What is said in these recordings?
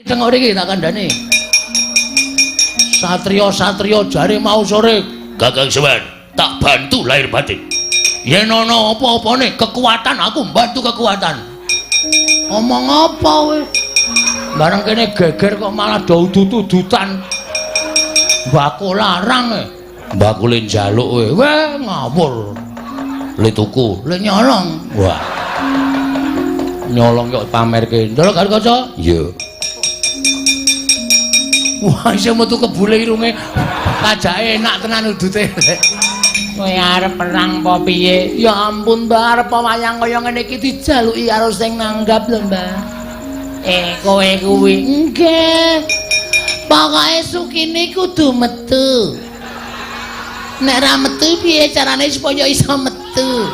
Tengok iki tak kandhani. Satria-satria jare mau sore Kakang Semar tak bantu lahir batin. Yen ana apa-apane kekuatan aku bantu kekuatan. Omong apa kowe? Bareng kene geger kok malah do udut-udutan. Mbakku larang e. Mbakku le njaluk kowe. Weh ngawur. Le tuku, le nyolong. Wah. Nyolong kok pamerke. Ndelok karo kaca? Iya. Wah, iso metu kebule irunge. Kajake enak tenan udute. Kowe arep perang apa piye? Ya ampun, Mbak, arep wayang kaya ngene iki dijaluki karo sing nanggap lho, Mbak. Kowe kuwi. Nggih. Pokoke Sukini kudu metu. Nek ra metu piye carane supaya iso metu?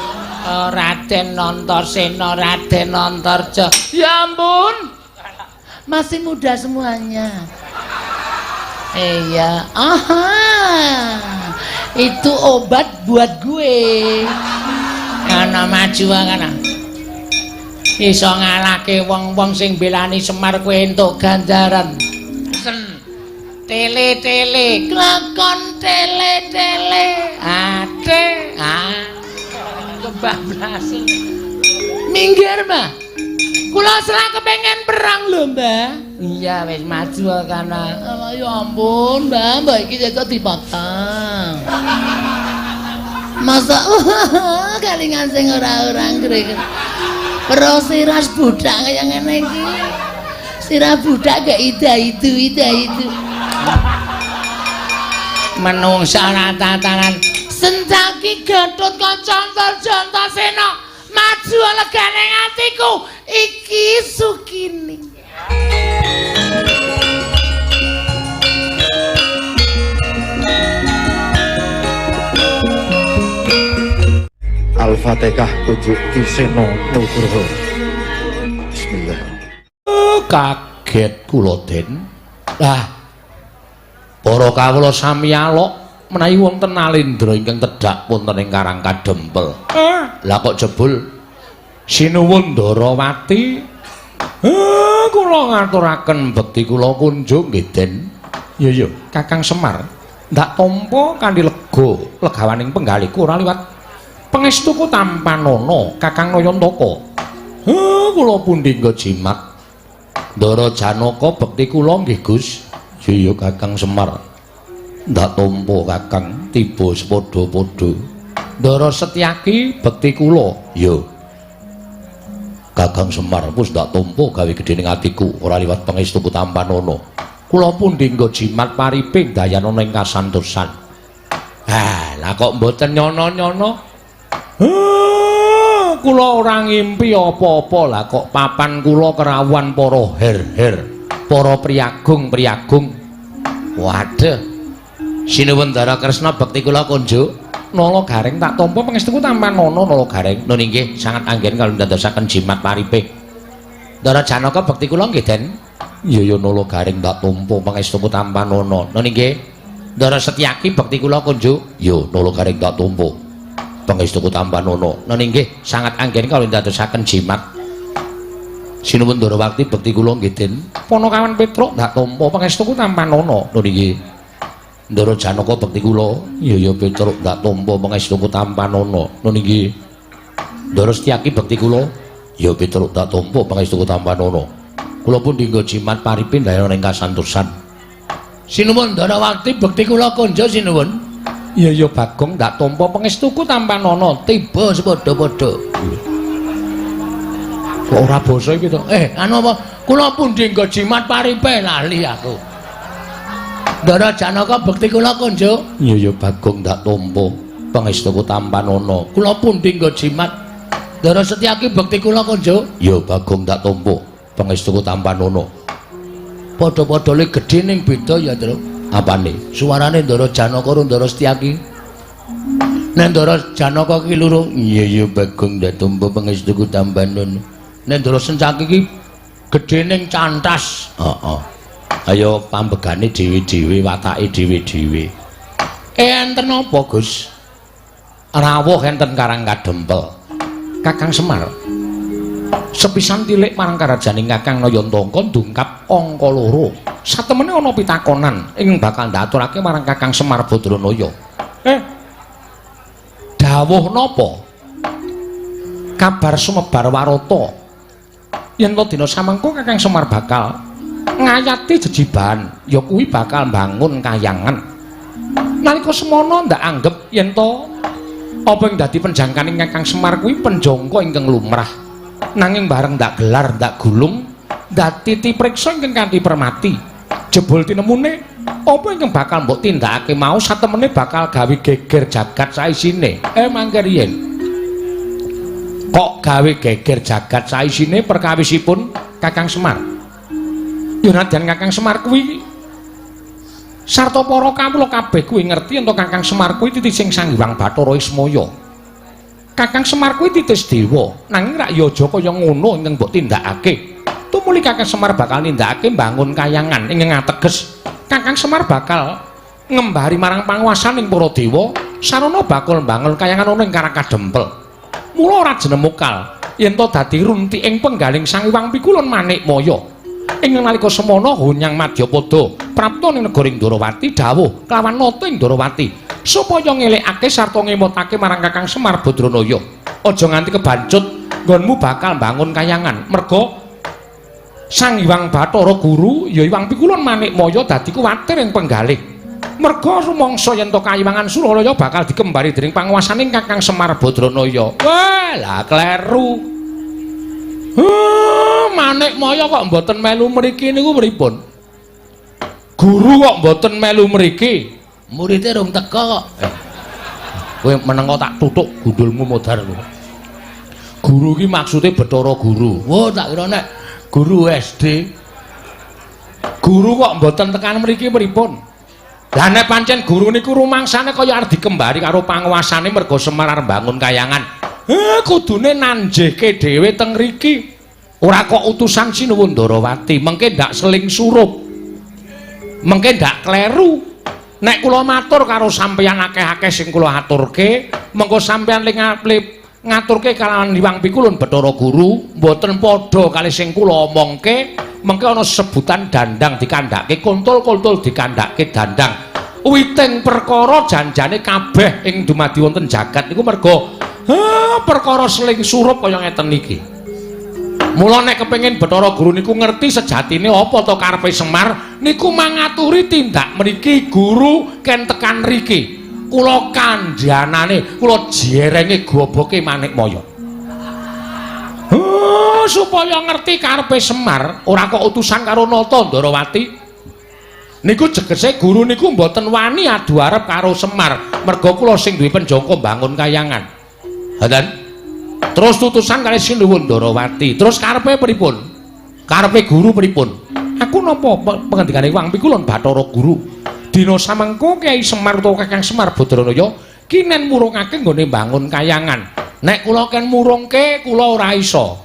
Raden Antarsena, Raden Antarja. Ya ampun. Masih muda semuanya. Iya, aha, itu obat buat gue. Ana maju kana. Iso ngalahke wong-wong sing belani Semar kowe entuk ganjaran. Sen. Tele-tele, klakon tele-tele. Ade, kebablas. Minggir, Mbah. Kula serang kepengen perang lho, Mbah. Iya wis maju kana. Ya ampun, Mbak iki kok dipotong. Masa kalingan sing ora ngrek. Pero siras budak kaya ngene iki. Sirah budak gak ida itu. Menungsa tatanan Sencaki Gatot Kaca Antarja maju legane atiku iki Sukini. Al-Fatihah ujuk Kiseno Nugroho. Bismillah. Kaget kula Den. Para kawula sami alok menawi wonten Alendra ingkang tedhak wonten ing Karang Kadempel. Lah kok jebul sinuwun Ndarawati. Kula ngaturaken bekti kula kunjuk nggih Den. Ya Kakang Semar ndak tampa kanthi lega legawaning penggaliku ora liwat pangestuku Tampanana Kakang Nayantaka. Kula pundi nggo jimat Ndara Janaka bekti kula nggih Gus. Ya Kakang Semar ndak tampa Kakang tiba sepadha-padha. Ndara Setyaki bekti kula. Ya Kakang Semar wis ndak tampa gawe gedhening atiku ora liwat pangestuku Tampanana. Kula pundi nggo jimat pariping dayanana ing kasantosan. Lah kok mboten nyono-nyono? Kula ora ngimpi apa-apa lah kok papan kula kerawan para her-her, para priyagung-priyagung. Waduh. Sinuwun Ndara Kresna bekti kula kunjuk nala garing tak tampa pangestuku Tampanana nala garing. Nun inggih sangat anggen kalau ndadosaken jimat pariping. Ndara Janaka bekti kula nggih Den. Ya nala garing tak tampa pangestuku Tampanana. Nun inggih Ndara Setyaki bekti kula kunjuk. Ya nala garing tak tampa pangestuku Tampanana. Nun inggih sangat anggen kalau ndadosaken jimat. Sinuwun Ndarawati bekti kula nggih Den. Panakawan Petruk tak tampa pangestuku Tampanana. Nun inggih Ndara Janaka bekti kula. Ya Petruk tak tampa pangestuku Tampanana. Nun inggih Ndara Setyaki bekti kula. Ya Petruk tak tampa pangestuku Tampanana. Kula pun dinggo jimat paripin dayanana ing kasantosan. Sinuwun Ndarawati bekti kula kunjuk sinuwun. Ya Bagong ndak tampa pangestuku Tampanana tiba sepadha-padha. Kok ora basa iki to? Anu apa? Kula pun dinggo jimat paripe lali aku. Ndara Janaka bekti kula kunjuk. Ya Bagong ndak tampa pangestuku Tampanana. Kula pun dinggo jimat. Ndara Setyaki bekti kula kunjuk. Ya Bagong ndak tampa pangestuku Tampanana. Padha-padha le gedhe ning beda ya, Tru. Apane? Suarane Ndara Janaka karo Ndara Setyaki. Nek Ndara Janaka ki loro, iya Bagong ndak tampa pangestuku Tampanana. Nek Ndara Setyaki ki gedhe ning cantas. Heeh. Ayo pambegane dhewe-dhewe, watake dhewe-dhewe. Enten apa, Gus? Rawuh enten Karang Kadempel. Kakang Semar. Sepisan tilik marang karajaning Kakang Nayantaka ndungkap angka 2. Satemene ana pitakonan ing bakal ndaturake marang Kakang Semar Badranaya. Dawuh napa? Kabar sumebar warata yen to dina samengko Kakang Semar bakal ngayati jejiban, ya kuwi bakal mbangun kayangan. Nalika semono ndak anggep yen to apa ing dadi penjangkaning Kakang Semar kuwi penjangka ingkang lumrah. Nanging bareng ndak gelar ndak gulung dadi tipriksa ingkang kanthi permati. Jebul tinemune apa ingkang bakal mbok tindakake mau satemene bakal gawe geger jagat saisine. Mangke riyen. Kok gawe geger jagat saisine perkawisipun Kakang Semar? Ya nadyan Kakang Semar kuwi sarta para kawula kabeh kuwi ngerti yen Kakang Semar kuwi titising Sang Hyang Bathara Ismaya. Kakang Semar kuwi titis dewa, nanging rak ya aja kaya ngono ingkang mbok tindakake. Tumuli Kakang Semar bakal nindakake mbangun kayangan ingkang ateges. Kakang Semar bakal ngembari marang panguwasaning para dewa sarana bakal mbangun kayangan ana ing Karakadempel. Mula ora jenemukal yen to dadi runtiking penggaling Sang Hyang Pikulun Manikmaya. Ing nalika semana Hunyang Madyapada prapta ning negara Indrawati dawuh kelawan nata ing Indrawati supaya ngelekake sarta ngemotake marang Kakang Semar Badranaya. Aja nganti kebancut nggonmu bakal mbangun kayangan. Merga Sang Hyang Bathara Guru ya Hyang Pikulun Manikmaya dadi kuwatir ing penggalih. Merga rumangsa yen to Kayiwangan Suralaya bakal dikembari dening panguwasaning Kakang Semar Badranaya. Wah, lah kleru. Manikmaya kok mboten melu mriki niku pripun? Guru kok mboten melu mriki? Muridé rung teka kok. Kowe menengo tak tutuk gundulmu modar kowe. Guru ki maksude Bathara Guru. Wah, tak kira nek guru SD. Guru kok mboten tekan mriki pripun? Lah nek pancen guru niku rumangsane kaya arep dikembari karo panguwasane merga Semar arep bangun kayangan. Kudune nanjehke dhewe teng mriki. Ora kok utusan Sinuwun Ndarawati, mengke ndak seling surup. Mengke ndak kleru. Nek kula matur karo sampeyan akeh-akeh sing kula aturke, mengko sampeyan ngaturke kalawan Hyang Pikulun Bathara Guru, mboten padha kali sing kula omongke, mengke ana sebutan dandang dikandhake, kuntul-kuntul dikandhake dandang. Witing perkara janjane kabeh ing dumadi wonten jagat niku merga perkara seling surup kaya ngeten iki. Mula nek kepengin Bathara Guru niku ngerti sejatine apa to karepe Semar niku mangaturi tindak mriki guru ken tekan mriki. Kula kandhanane, kula jerenge goboke Manikmaya. Supaya ngerti karepe Semar, ora kok utusan karo Nata Ndarawati. Niku jegese guru niku mboten wani adu arep karo Semar, merga kula sing duwe penjangka bangun kayangan. Hadan. Terus tutusan kali Sinuwun Ndarawati. Terus karepe pripun? Karepe guru pripun? Aku napa pengendikane Hyang Pikulun Bathara Guru? Dina samengko Kyai Semar utawa Kakang Semar Badranaya kinen murungake nggone bangun kayangan. Nek kula ken murungke kula ora iso.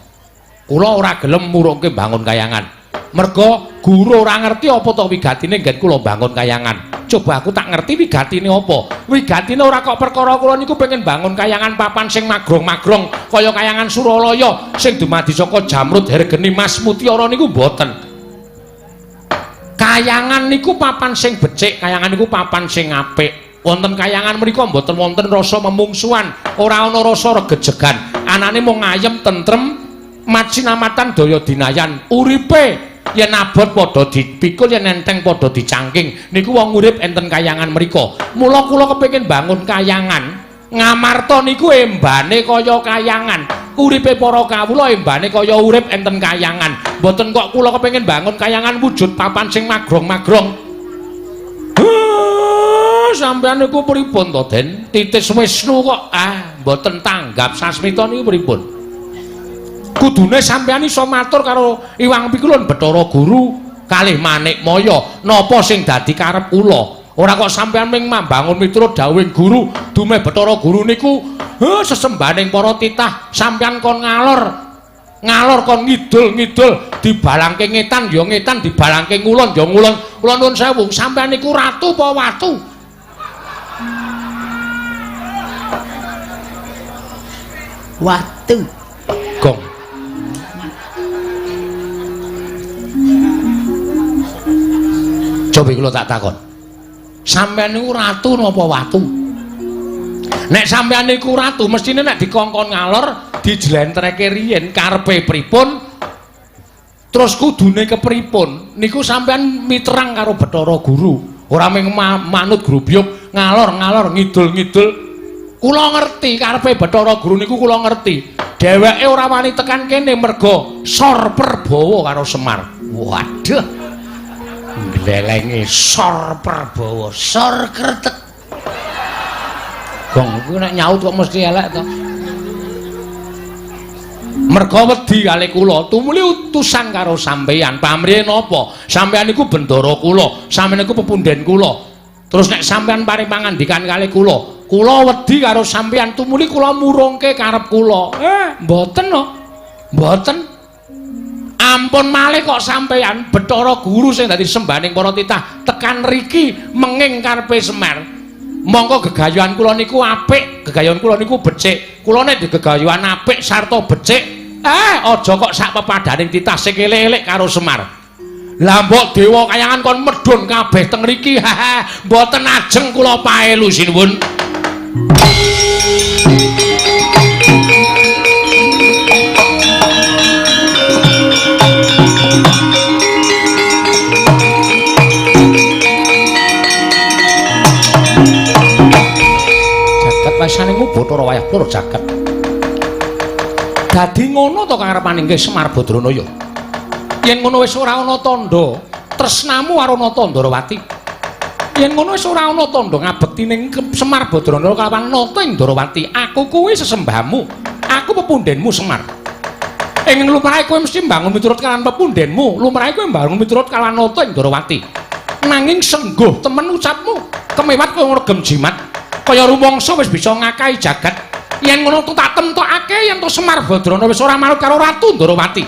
Kula ora gelem murungke bangun kayangan. Merga guru ora ngerti apa to wigatine nggen kula bangun kayangan. Coba aku tak ngerti wigatine apa. Wigatine ora kok perkara kula niku pengen bangun kayangan papan sing magrong-magrong kaya kayangan Suralaya sing dumadi saka Jamrud Hergeni Mas Mutiara niku mboten. Kayangan niku papan sing becik, kayangan niku papan sing apik. Wonten kayangan mriku mboten wonten rasa memungsuhan, ora ana rasa regejegan. Anane mung ayem tentrem, macinamatan daya dinayan. Uripe yen abot padha dipikul, yen enteng padha dicangking. Niku wong urip enten kayangan mriku. Mula kula kepengin bangun kayangan. Ngamarta niku embane kaya kayangan. Uripe para kawula embane kaya urip enten kayangan. Mboten kok kula kepengin bangun kayangan wujud papan sing magrong-magrong. Sampeyan niku pripun to, Den? Titis Wisnu kok mboten tanggap sasmita niku pripun? Kudune sampeyan iso matur karo Hyang Pikulun Bathara Guru kalih Manikmaya napa sing dadi karep kula. Ora kok sampeyan ming mambangun miturut dawuhing guru, dumeh Bathara Guru niku sesembaning para titah sampeyan kon ngalor kon ngidul dibalangke ngetan ya ngetan, dibalangke ngulon ya ngulon. Kula nuwun sewu, sampeyan niku ratu apa watu? Watu. Gong. Coba kula tak takon. Sampeyan niku ratu napa watu? Nek sampeyan niku ratu, mestine nek dikongkon ngalor, dijlentreke riyin karepe pripun? Terus kudune kepripun? Niku sampeyan miterang karo Bathara Guru. Ora mung manut grubyuk ngalor-ngalor ngidul-ngidul. Kula ngerti karepe Bathara Guru niku kula ngerti. Dheweke ora wani tekan kene merga Sor Prabawa karo Semar. Waduh. Nglelengi Sor Prabawa, Sor Kretek. Gong kuwi nek nyaut kok mesti elek to. Merga wedi kali kula, tumuli utusan karo sampeyan. Pamrih napa? Sampeyan iku bendara kula, sampeyan iku pepunden kula. Terus nek sampeyan paring pangandikan kali kula, kula wedi karo sampeyan, tumuli kula murungke karep kula. Mboten no. Mboten. Ampun malih kok sampeyan Bathara Guru sing dadi sembaning para titah tekan riki menging karepe Semar. Monggo gegayuhan kula niku apik, gegayuhan kula niku becik. Kula nek gegayuhan apik sarta becik, aja kok sak pepadaning titah sing elek-elek karo Semar. Lah mbok dewa kayangan kon medhun kabeh teng mriki. Mboten ajeng kula paelu sinuwun. Pasane ku Bathara wayah loro jagat. Dadi ngono to karepaning nggih Semar Badranaya. Yen ngono wis ora ana tandha tresnamu karo Natandrawati. Yen ngono wis ora ana tandha ngabekti ning Semar Badranaya kalawan Natandrawati, aku kuwi sesembahmu. Aku pepundenmu Semar. Ing lumrahe kowe mesti mbangun miturut kalawan pepundenmu, lumrahe kowe mbangun miturut kalawan Natandrawati. Nanging sengguh temen ucapmu, kemewat kowe ngregem jimat. Kaya rumangsa wis bisa ngakahi jagat. Yen ngono tak temtokake yen to Semar Badranaya wis ora manut karo Ratu Ndrawati.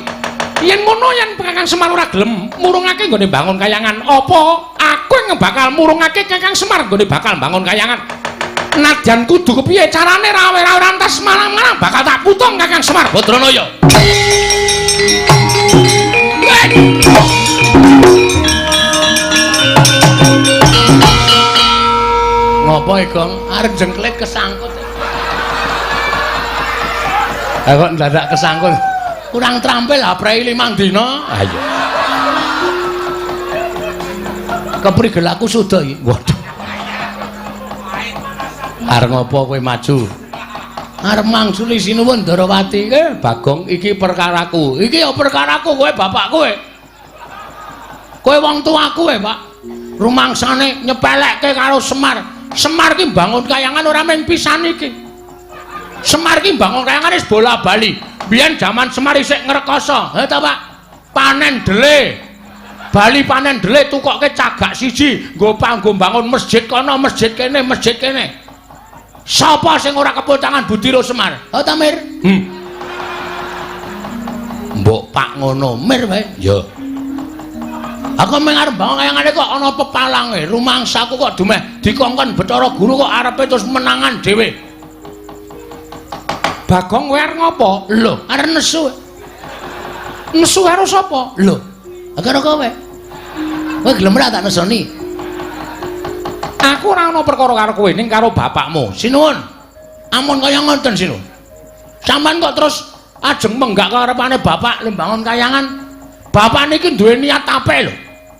Yen ngono yen Kakang Semar ora gelem murungake nggone bangun kayangan, apa aku yang bakal murungake Kakang Semar nggone bakal bangun kayangan. Nadyan kudu kepiye carane rawe-rawe rantas malang-malang bakal tak putung Kakang Semar Badranaya. Ngopo Gong? Arep jengklik kesangkut. Kok ndadak kesangkut. Kurang trampil aprei 5 dina. Ayo. Keprigel aku suda iki. Waduh. Arep ngopo kowe maju? Arep mangsuli sinuwun Ndrawati. Bagong iki perkaraku. Iki ya perkaraku kowe bapak kowe. Kowe wong tuaku Pak. Rumangsane nyepelekke karo Semar. Semar ki bangun kayangan ora mung pisan iki. Semar ki bangun kayangan wis bola-bali. Biyen jaman Semar isih ngrekoso. Ta Pak? Panen dele. Bali panen dele tukokke cagak siji, nggo panggo bangun masjid kono, masjid kene, masjid kene. Sapa sing ora kepul tangan Budira Semar? Ta Mir? Mbok Pak ngono, Mir wae. Ya. Aku mung arep bangun kayangane kok ana pepalange. Rumangsaku kok dumeh dikongkon Bathara Guru kok arepe terus menangan dhewe. Bagong kowe arep ngopo? Lho, arep nesu. Nesu karo sapa? Lho, karo kowe. Kowe gelem ora tak nesoni? Aku ora ana perkara karo kowe ning karo bapakmu. Sinuwun. Ampun kaya ngoten sinuwun. Sampeyan kok terus ajeng menggak karepane bapak lembangun kayangan. Bapak niki duwe niat apik lho.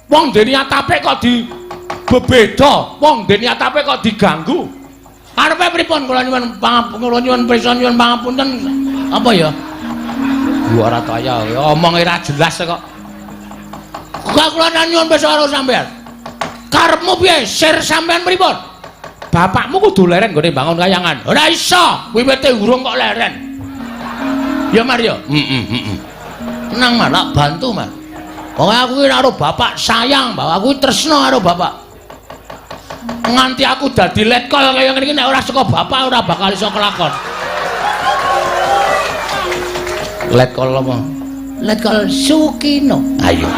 Wong duwe niat apik kok dibebeda, wong duwe niat apik kok diganggu. Arepe pripun kula nyuwun pangapunten apa ya? Gua ora kaya omong ora jelas kok. Kok kula nyuwun besok karo sampean. Karepmu piye? Sir sampean pripun? Bapakmu kudu leren nggone bangun kayangan. Ora iso, wiwite urung kok leren. Ya Mario. Tenang Mar, tak bantu Mar. Wong aku iki karo bapak sayang, bahwa aku tresna karo bapak. Nganti aku dadi letkol kaya ngene iki nek ora saka bapak ora bakal iso kelakon. Letkol apa? Letkol Sukino. Ayo.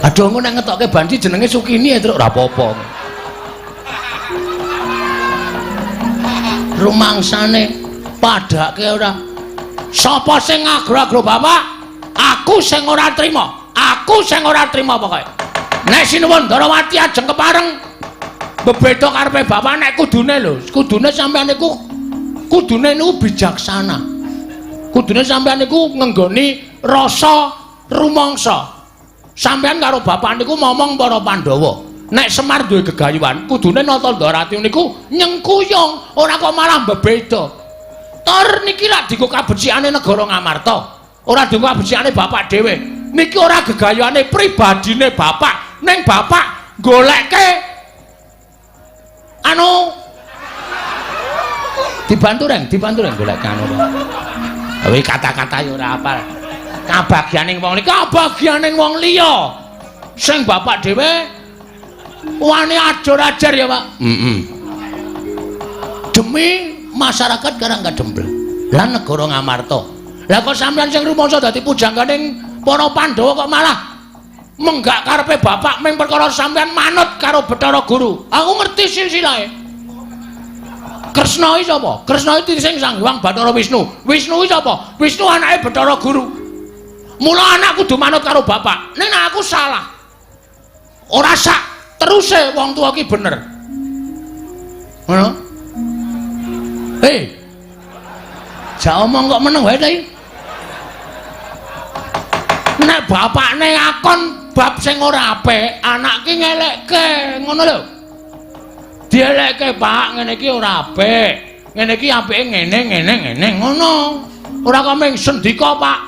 Aduh engko nek ngetokke Bandi jenenge Sukini ya, Truk, ora apa-apa. Rumangsane padake ora. Sapa sing ngagro-agro bapak? Aku sing ora trima. Aku aku sing ora trima pokoke. Nek Sinuwun Ndarawati ajeng kepareng bebeda karepe bapak nek kudune sampeyan niku kudune niku bijaksana. Kudune sampeyan niku ngenggoni rasa rumangsa. Sampeyan karo bapak niku momong para Pandhawa. Nek Semar duwe gegayuhan, kudune nata Ndarawati niku nyengkuyung, ora kok malah bebeda. Tor niki lak dienggo kabecikane negara Ngamarta. Ora dienggo kabecikane bapak dhewe. Niki ora gegayuhane pribadine bapak, ning bapak goleke anu dibantu reng golek anu. Kuwi kata-kata ya ora apal. Kabagyaning wong iki kabagyaning wong liya. Sing bapak dhewe wani ajar-ajar ya, Pak. Demi masyarakat karang kadempel. Lan negara Ngamarta. Lah kok sampeyan sing rumangsa dadi pujangganing para Pandhawa kok malah menggak karepe bapak ming perkara sampeyan manut karo Bathara Guru. Aku ngerti silsilahe. Kresna iki sapa? Kresna iki sing Sang Hyang Bathara Wisnu. Wisnu iki sapa? Wisnu anake Bathara Guru. Mula anak kudu manut karo bapak. Nek aku salah. Ora sak teruse wong tuwa ki bener. Ngono? Hei. Ja omong kok meneng wae ta iki? Nek bapakne ngakon bab sing ora apik, anak ki ngelekke, ngono lho. Dielekke, Pak, ngene iki ora apik. Ngene iki apike ngene, ngono. Ora kok ming sendika, Pak.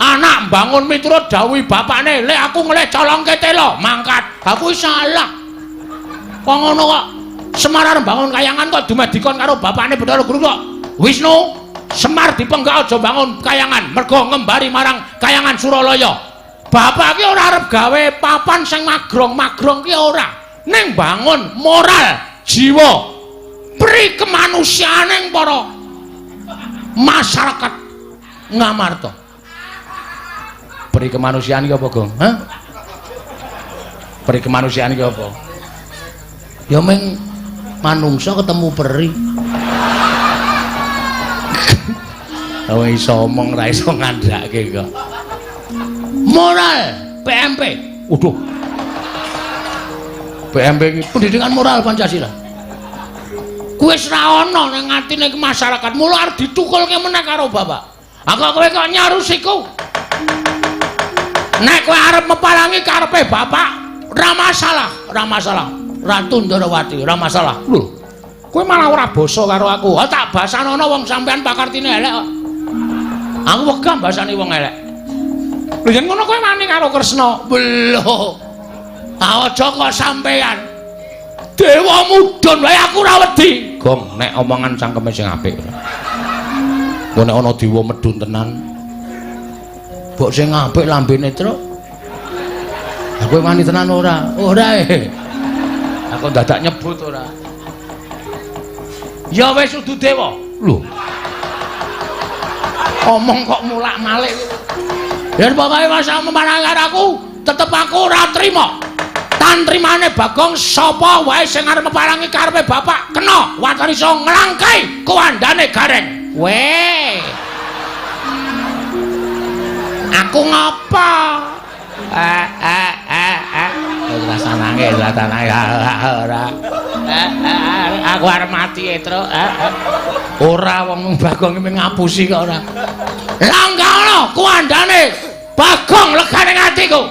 Anak mbangun miturut dawuh bapakne, lek aku ngeleh colongke telo, mangkat. Aku salah. Kok ngono kok Semar arep bangun kayangan kok dumedikon karo bapakne Bathara Guru kok. Wisnu, Semar dipenggak aja bangun kayangan, mergo ngembari marang kayangan Suralaya. Bapak ki ora arep gawe papan sing magrong ki ora. Ning bangun moral, jiwa, pri kemanusiaaning para masyarakat Ngamarta. Pri kemanusiaan iki apa, Gong? Hah? Pri kemanusiaan iki apa? Ya ming manungsa ketemu peri. Ora iso omong, ora iso ngandhake kok. Moral PMP. Waduh. PMP iki pendidikan moral Pancasila. Kuwi wis ra ana ning atine masyarakat, mula arep ditukulke meneh karo bapak. Aku kowe kok nyarusiku. Nek kowe arep mepalangi karepe bapak, ora masalah. Ratu Ndarawati, ora masalah. Lho, kowe malah ora basa karo aku. Tak basanono wong sampean pakartine elek kok. Aku wegah basane wong elek. Lho yen ngono kowe wani karo Kresna. Lho. Aja kok sampean. Dewa mudhun wae aku ora wedi. Gong, nek omongan cangkeme sing apik. Kok nek ana dewa medhun tenan. Mbok sing apik lambene truk. Aku wani tenan ora? Ora Aku dadak nyebut ora. Ya wis udu dewa. Lho. Omong kok mulak-malik. Yen pokoke masa memarang aku, tetep aku ora trima. Tan trimane Bagong sapa wae sing arep meparangi karepe bapak kena watane iso nglangkai kuwandane gareng. Weh. Aku ngapa? Rasanange ora. Aku arep mati Truk. Ora wong Bagong iki ngapusi kok ora. Langkano kuwandane Bagong legane atiku.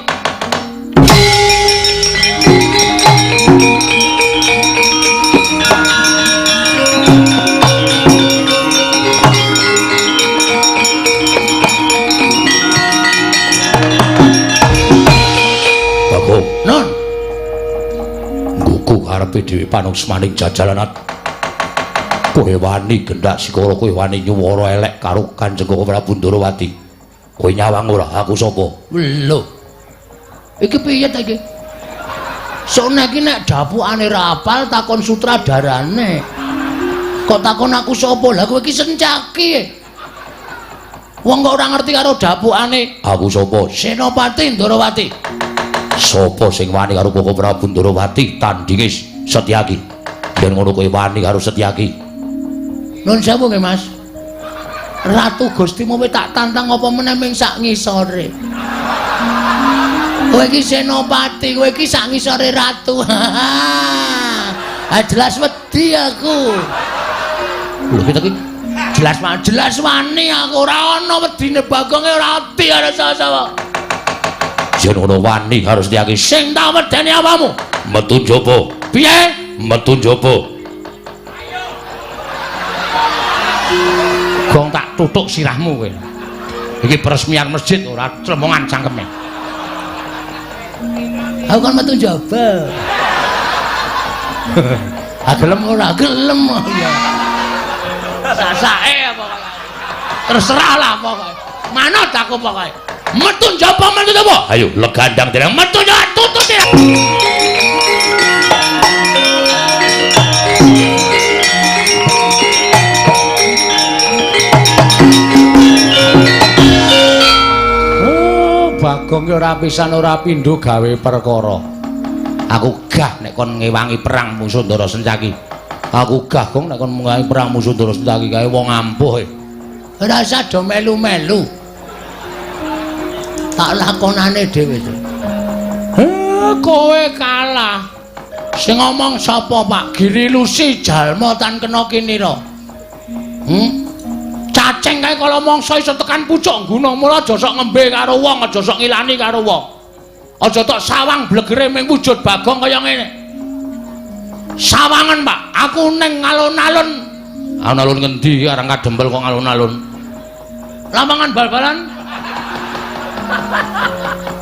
Non nggugu karepe dhewe panungsmaning jajalanat kowe wani gendak sikara kowe wani nyuwara elek karo Kanjeng Prabu Ndarawati kowe nyawang ora aku sapa lho iki piye ta iki sone iki nek dapukane ra apal takon sutradarane kok takon aku sapa lha kowe iki sencaki wong kok ora ngerti karo dapukane aku sapa Senopati Ndarawati. Sopo sing wani karo Koko Prabu Ndarawati tandinge Setyaki. Yen ngono kowe wani karo Setyaki. Nun sewu nggih, Mas. Ratu Gustimu wis tak tantang apa meneh ming sak ngisore. Kowe iki senopati, kowe iki sak ngisore ratu. Ah jelas wedi aku. Lho kita iki jelas wani aku ora ana wedine Bagong ora ati arep sapa. Yen ngono wani harus diaki sing tak medeni apamu. Metu njaba. Piye? Metu njaba. Gong tak tutuk sirahmu kowe. Iki peresmian masjid ora tremongan cangkeme. Aku kan metu njaba. Gelem ora gelem ya. Sasake apa kok. Terserah lah pokoke. Manut aku pokoke. Metu njaba metu njaba. Ayo legandang dereng metu njaba tutut ya. Bagong ora pisan ora pindho gawe perkara. Aku gah nek kon ngewangi perang musuh Ndara Sencaki. Aku gah Gong nek kon ngewangi perang musuh Ndara Sencaki gawe wong ampuh. Ora usah do melu-melu. Tak lakonane dhewe. Kowe kalah. Sing ngomong sapa Pak Giri Lusi jalma tan kena kinira. Cacing kae kala mangsa iso tekan pucuk gunung mula aja sok ngembe karo wong, aja sok ngilani karo wong. Aja tok sawang blegere ming wujud Bagong kaya ngene. Sawangan, Pak. Aku ning alun-alun. Alun-alun ngendi arang kadempel kok alun-alun? Lapangan bal-balan.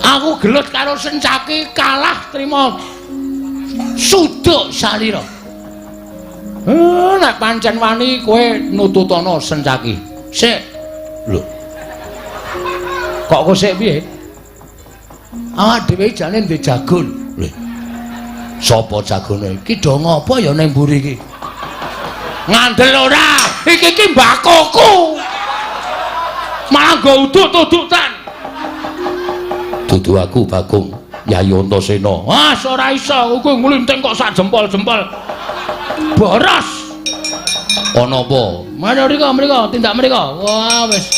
Aku gelut karo Sencaki kalah trima suduk salira. Nek pancen wani kowe nututana Sencaki. Sik. Lho. Kok kok sik piye? Awak dhewe jane ndek jagon. Lho. Sapa jagone? Ki do ngopo ya ning mburi iki? Ngandel ora. Iki mbakoku. Malah go uduk-udukan. Dudu aku Bagong, Yayi Antasena. Wah, ora iso. Kowe nglinting kok sak jempol-jempol. Boros. Ana apa? Mriko, tindak mriko. Wah, wis.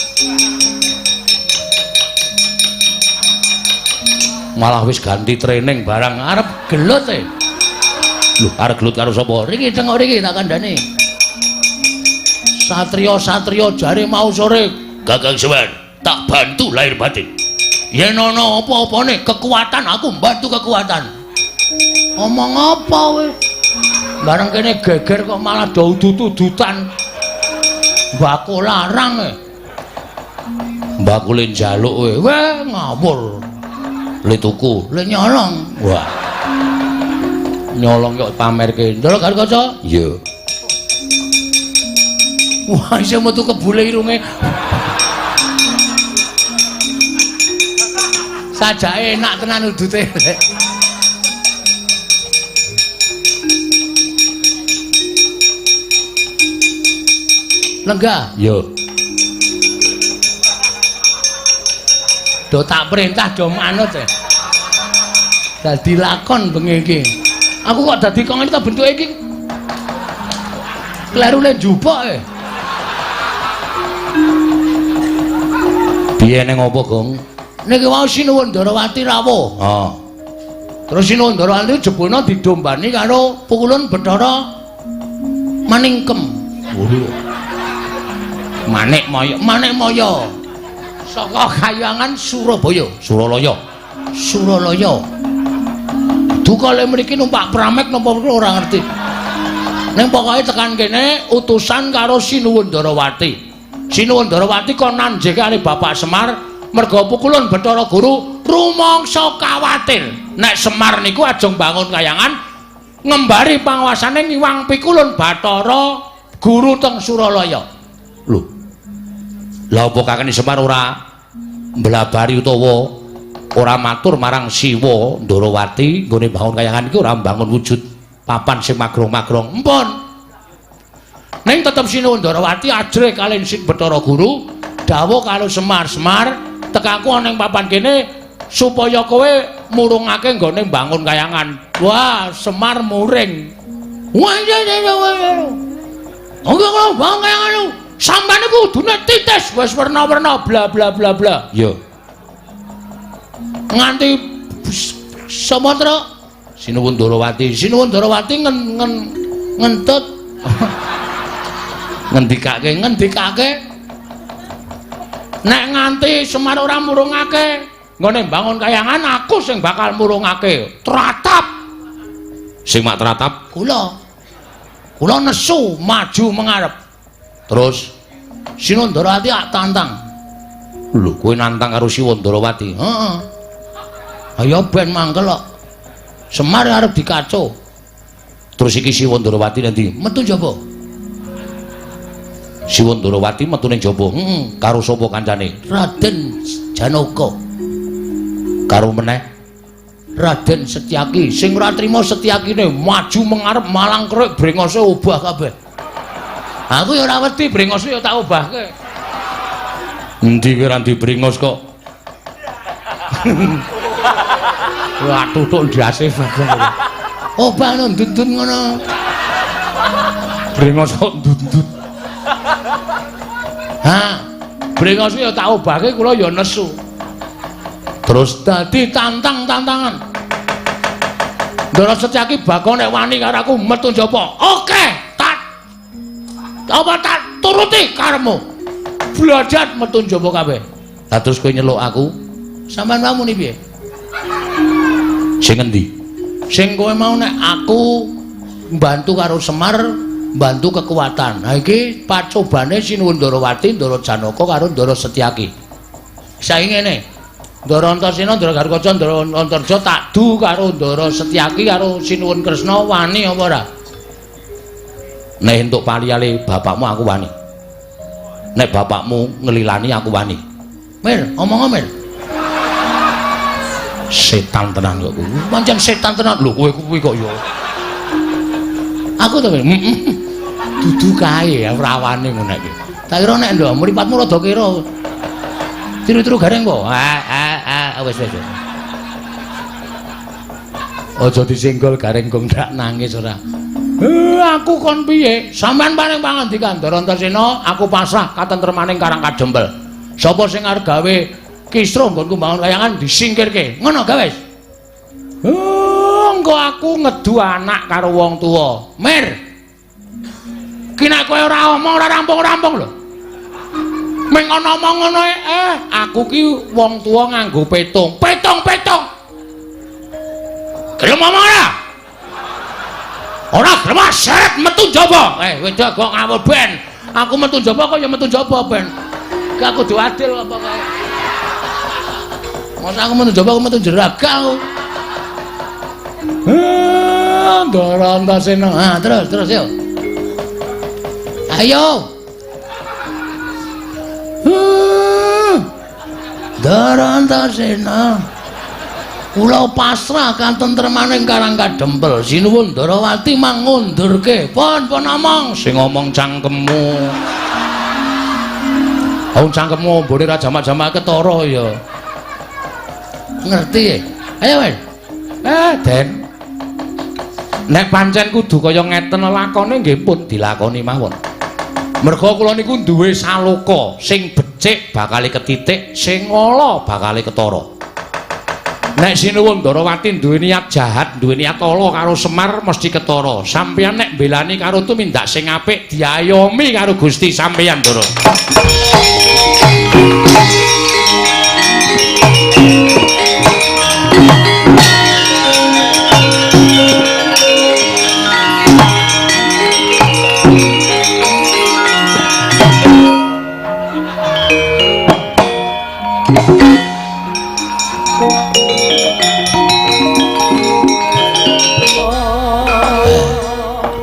Malah wis ganti training barang arep gelut e. Lho, arep gelut karo sapa? Riki tengok riki tak kandhani. Satriya jare mau sore, Kakang Semar, tak bantu lahir batin. Yen ana apa-apane kekuatan aku bantu kekuatan. Omong apa kowe? Bareng kene geger kok malah do udut-udutan. Mbakku larang e. Mbakku le njaluk kowe. Weh, ngawur. Le tuku, le nyolong. Wah. Nyolong kok pamerke. Ndelok karo kaca? Iya. Wah, isih metu kebule irunge. Sajake enak tenan udute. Lenggah? Yo. Do tak perintah do manut e. Dadi lakon bengi iki. Aku kok dadi kok ngene ta bentuke iki. Klerune njupuk e. Piye ning apa, Gong? Niki wau Sinuwun Ndarawati rawuh. Oh. Terus Sinuwun Ndarawati jebulna didombani karo pukulan Bathara Maningkem. Manik Maya. Saka Kahyangan Surabaya. Suralaya. Dukale mriki numpak pramek napa ora ngerti. Ning pokoke tekan kene utusan karo Sinuwun Ndarawati. Sinuwun Ndarawati kon nanjih kali Bapak Semar merga pukulan Bathara Guru rumangsa kawatir nek Semar niku ajeng bangun Kahyangan ngembari panguwasane ngiwang pikulun Bathara Guru teng Suralaya. Lho. Lah apa Kakang Semar ora mblabari utawa ora matur marang Siwa Ndarawati nggone bangun Kahyangan iki ora mbangun wujud papan sing magrong-magrong. Empun. Ning tetep Sinuwun Ndarawati ajrih kalih Sing Bathara Guru dawuh karo Semar tekaku ning papan kene supaya kowe murungake nggone bangun Kahyangan. Wah, Semar muring. Wah, Enggak bangun Kahyangan lu. Sampeyan iku kudune titis wis werna-werna bla bla bla bla. Yo. Nganti Sapa, Truk? Sinuwun Darawati. Sinuwun Darawati ngentut. Ngendikake. Nek nganti Semar ora murungake nggone bangun kayangan, aku sing bakal murungake. Tratap. Sing mak tratap kula. Kula nesu maju mengarep. Terus Sinuwun Darawati tak tantang. Lho, kowe nantang karo Sinuwun Darawati? Heeh. Ayo ben mangkel kok. Semar arep dikaco. Terus iki Sinuwun Darawati nanti metu njaba. Sinuwun Darawati metu ning njaba. Karo sapa kancane? Raden Janaka. Karo meneh Raden Setyaki. Sing ora trima Setyakine maju mengarep malang kerik brengose obah kabeh. Aku ya ora wedi brengose ya tak obahke. Endi kowe ra dibrengos kok? Wah, tutuk ndase bagong. Obah no ndundun ngono. Brengos kok ndundun. Ha, brengos ya tak obahke kula ya nesu. Terus dadi tantang-tantangan. Ndara Setyaki bakon nek wani karo aku metu njaba. Oke, apa tak turuti karepmu. Blajat metu njaba kabeh. Lah terus kowe nyeluk aku, sampean mau muni piye? Sing endi? Sing kowe mau nek aku mbantu karo Semar, mbantu kekuatan. Nah iki pacobane Sinuwun Darawati, Ndara Janaka karo Ndara Setyaki. Saiki ngene. Ndara Antarsena, Ndara Garkaca, Ndara Antarja tak du karo Ndara Setyaki karo Sinuwun Kresna wani apa ora? Nek entuk paliyale bapakmu aku wani. Nek bapakmu ngelilani aku wani. Mir, omong Mir. Setan tenan kok kuwi. Pancen setan tenan. Lho kowe kuwi kok ya. Aku to dudu kae ora wani ngono iki. Tak kira nek ndok mripatmu rada kira. Tiru-tiru gareng po. Wis. Aja disenggol gareng kok ndak nangis ora. Aku kon piye? Sampeyan paring pangandikan Ndara Antarsena, aku pasrah katentremaning Karang Kadempel. Sapa sing arep gawe kisruh nggonku bangun kayangan disingkirke. Ngono ga wis. Engko aku ngedu anak karo wong tuwa. Mir. Ki nek kowe ora omong ora rampung-rampung lho. Ming ana omong ngono aku ki wong tuwa nganggo petung. Petung. Gelem omong ora? Ora gelem seret metu njaba. Wedok kok ngawur ben. Aku metu njaba kok ya metu njaba ben. Ki aku kudu adil apa kae. Masa aku metu njaba aku metu jeraga aku. Ndara Antarsena. Terus yo. Ayo. Ndara Antarsena. Kula pasrah katentremaning Karang Kadempel. Sinuwun Darawati mangundurke. Pon omong. Sing ngomong cangkemmu. Wong cangkemmu mbone ra jamak-jamak ketara ya. Ngerti? Ayo wis. Den. Nek pancen kudu kaya ngeten lakone nggih pun dilakoni mawon. Merga kula niku duwe saloka, sing becik bakal ketitik, sing ala bakal ketara. Nek Sinuwun Darawati duwe niat jahat, duwe niat ala karo Semar mesti ketara. Sampeyan nek mbelani karo tumindak sing apik diayomi karo Gusti sampeyan, Ndara.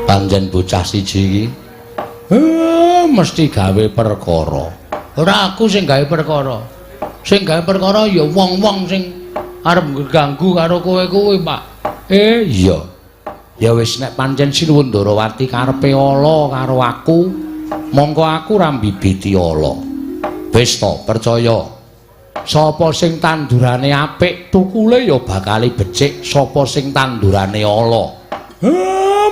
Panjen bocah siji iki mesti gawe perkara. Ora aku sing gawe perkara. Sing gawe perkara ya wong-wong sing arep ganggu karo kowe kuwi, Pak. Iya. Ya wis nek pancen Sinuwun Darawati karepe ala karo aku, mongko aku ra mbibiti ala. Wis to, percaya. Sapa sing tandurane apik, tukule ya bakal becik. Sapa sing tandurane ala,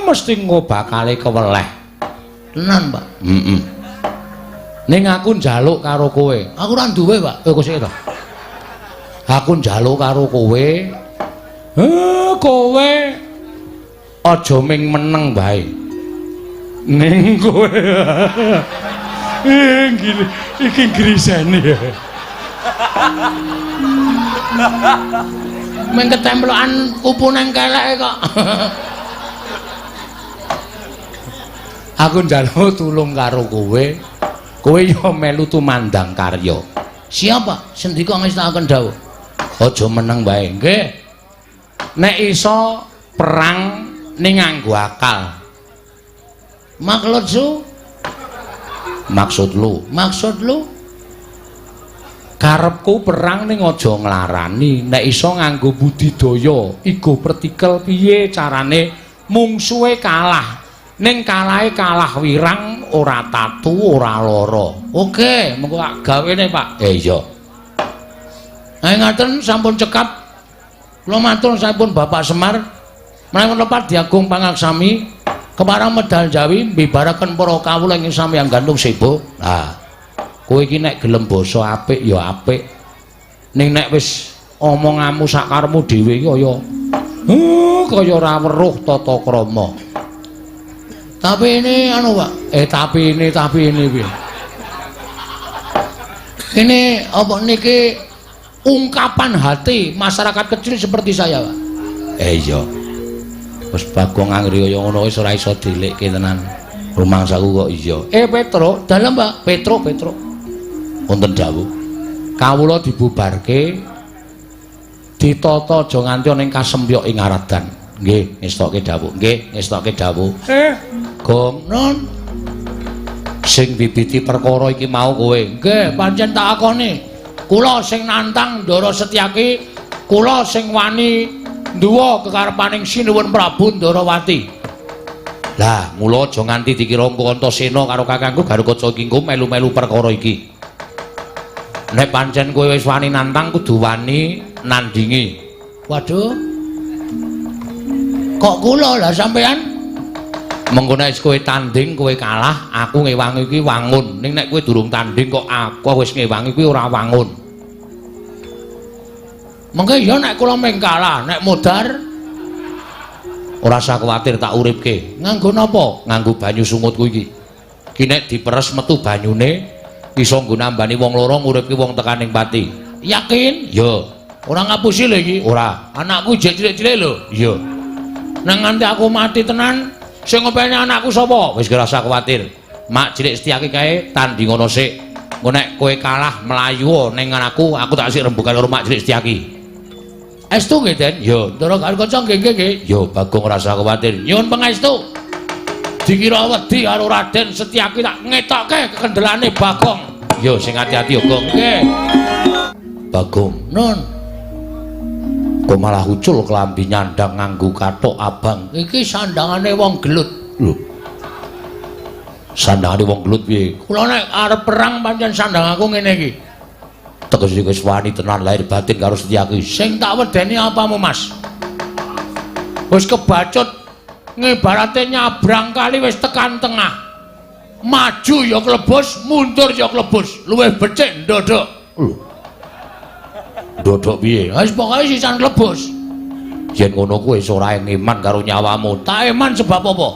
mesti engko bakale keweleh. Tenan, Pak. Ning aku njaluk karo kowe. Aku ora duwe, Pak. Kowe sik to. Aku njaluk karo kowe Kowe aja ming meneng bae. Ning kowe. Gini, iki grisene ya. Meng ketemplokan kupu nang keleke kok. Aku njaluk tulung karo kowe. Kowe yo melu tumandang karya. Siapa? Sendika ngestakaken dawuh. Aja meneng bae, nggih. Nek iso perang ning nganggo akal. Maksud lu karepku perang ning aja nglarani. Nek iso nganggo budidaya ego partikel piye carane mungsuhe kalah. Ning kalahe kalah wirang ora tatu ora lara. Oke, mengko gawene Pak. Iya. Ngaten sampun cekap. Kula matur sampun Bapak Semar menawi lepat Diagung Pangaksami keparang medal Jawi mbibaraken para kawula ing sampeyan gantung sebo. Nah, kowe iki nek gelem basa apik ya apik. Ning nek wis omonganmu sak karepmu dhewe iki kaya ora weruh tata krama. Tapi ini anu Pak, tapi ini piye? Ini apa niki ungkapan hati masyarakat kecil seperti saya, Pak. Iya. Wis Bagong anggere kaya ngono wis ora iso dilekke tenan. Rumangsaku kok iya. Petro, dalem, Pak. Petro. Wonten dawuh. Kawula dibubarke ditata aja nganti ana ing kasempyok ing aradan. Nggih, ngestokke dawuh. Gong, non. Sing bibiti perkara iki mau kowe. Nggih, pancen tak akoni. Kula sing nantang Ndara Setyaki, kula sing wani nduwa kekarepaning Sinuwun Prabu Ndarawati. Lah, mula aja nganti dikira Antasena karo kakangku Garukaca iki melu-melu perkara iki. Nek pancen kowe wis wani nantang kudu wani nandingi. Waduh. Kok kula lah sampean? Mengko nek kowe tanding kowe kalah, aku ngewangi iki wangun. Ning nek kowe durung tanding kok aku wis ngewangi kuwi ora wangun. Mengko ya nek kula meng kalah, nek modar ora usah kuwatir tak uripke. Nganggo napa? Nganggo banyu sungutku iki. Ki nek diperes metu banyune iso nggo nambani wong loro nguripke wong tekaning pati. Yakin? Ya. Ora ngapusi lho iki. Ora. Anakku jek cilik-cilik lho. Iya. Nang nganti aku mati tenan sing ngopeni anakku sapa? Wis ora usah kuwatir. Mak cilik Setyaki kae tanding ngono sik. Engko nek kowe kalah mlayu ning anakku, aku tak sik rembugan karo Mak cilik Setyaki. Estu nggih, Den? Ya, Ndara Garukaca nggih. Ya, Bagong ora usah kuwatir. Nyuwun pangestu. Dikira wedi karo Raden Setyaki tak ngetokke kekendelane Bagong. Ya, sing ati-ati ya, Gong. Nggih. Bagong, Nun. Kok malah ucul kelambi nyandang nganggo kathok abang. Iki sandangane wong gelut. Lho. Sandangane wong gelut piye? Kula nek arep perang pancen sandang aku ngene iki. Tegese wis wani tenan lahir batin karo Setyaki. Sing tak wedeni apamu, Mas? Wis kebacut ngibarate nyabrang kali wis tekan tengah. Maju ya klebus, mundur ya klebus. Luwih becik ndodok. Lho. Dodok piye? Wis pokoke sisan klebus. Yen ngono kuwi wis ora ngeman karo nyawamu. Tak eman sebab apa?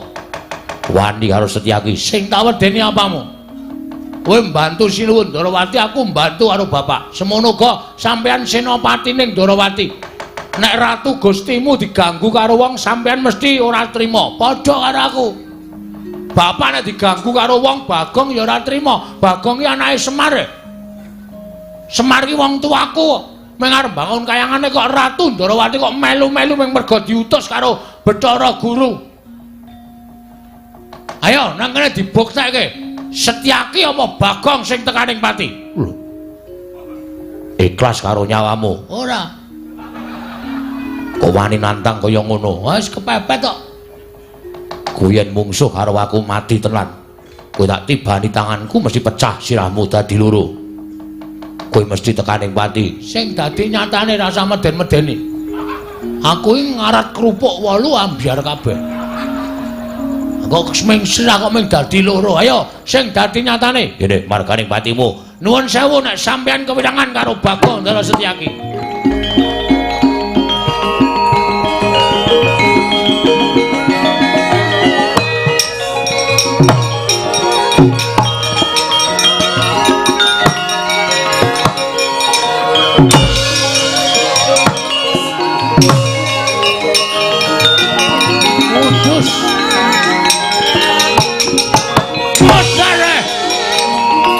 Wani karo Setyaki. Sing tak wedeni apamu? Kowe mbantu Sinuwun Ndarawati, aku mbantu karo bapak. Semono uga sampean senopati ning Ndarawati. Nek ratu Gustimu diganggu karo wong sampean mesti ora trima. Padha karo aku. Bapak nek diganggu karo wong Bagong ya ora trima. Bagong iki anake Semar. Semar iki wong tuaku. Meng arep bangun kayangane kok Ratu Ndarawati kok melu-melu meng mergo diutus karo Bathara Guru. Ayo nang kene dibuktekke. Setyaki apa Bagong sing tekaning pati? Lho. Ikhlas karo nyawamu? Ora. Kok wani nantang kaya ngono? Wis kepepet kok. Kuyen mungsuh karo aku mati tenan. Kowe tak tibani tanganku mesti pecah sirahmu dadi loro. Kowe mesti tekaning pati. Sing dadi nyatane rasa meden-medeni. Aku iki ngarat kerupuk 8 ambyar kabeh. Kok semeng sirah kok meng dadi loro. Ayo sing dadi nyatane. Ngene marganing patimu. Nuwun sewu nek sampean kewirangan karo Bagong Ndara Setyaki.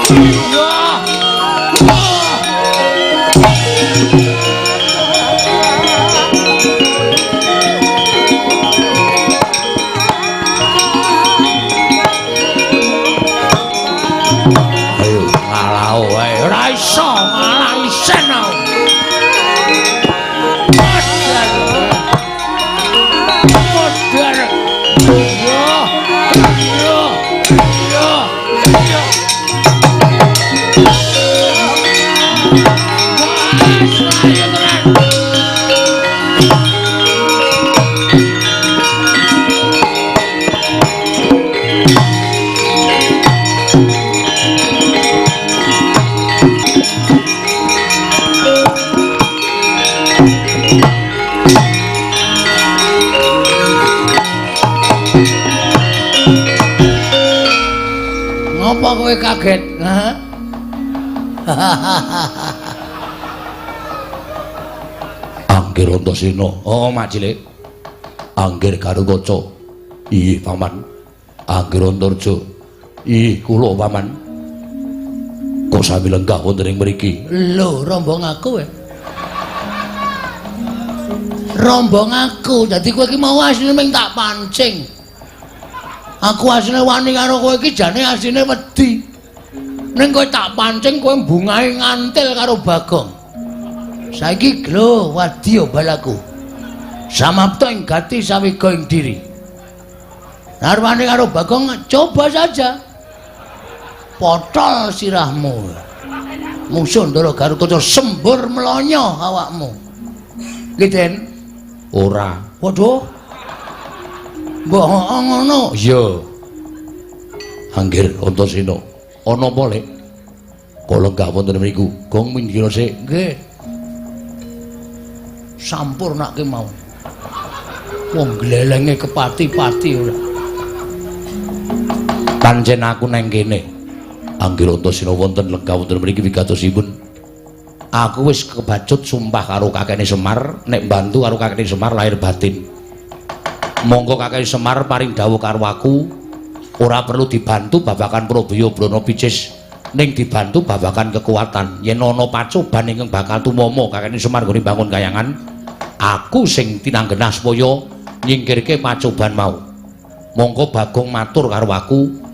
Ayo ngalah wae ora iso ngalah isen. Ngapa kowe kaget? Hah? Anggir Antasena. Oh, Mak Cilik. Anggir Garukaca. Iya, Paman. Anggir Antarja. Iya, kula Paman. Kok sami lenggah wonten ing mriki? Lho, rombong aku rombong aku. Dadi kowe iki mau asline mung tak pancing. Aku asline wani karo kowe iki jane asline wedi. Ning kowe tak pancing kowe bungahe ngantil karo Bagong. Saiki lho wadya balaku. Samapta ing gati sawiga ing diri. Narwane karo Bagong coba saja. Potol sirahmu. Musuh Ndara Garukaca sembur melonyo awakmu. Nggih, Den? Ora. Waduh. Mbok ngono. Iya. Anggir Antasena. Ana apa, Lek? Kok lenggah wonten mriku? Gong minggir sik. Nggih. Sampurnake mau. Wong glelenge kepati-pati ora. Pancen aku nang kene. Anggir Antasena wonten lenggah wonten mriki wigatosipun. Aku wis kebacut sumpah karo kakene Semar nek bantu karo kakene Semar lahir batin. Monggo kakene Semar paring dawuh karo aku ora perlu dibantu babakan Prabaya Brana Picis ning dibantu babakan kekuatan. Yen ana pacoban ingkang bakal tumama kakene Semar nggone bangun kayangan, aku sing tinanggenah supaya nyingkirke pacoban mau. Monggo Bagong matur karo aku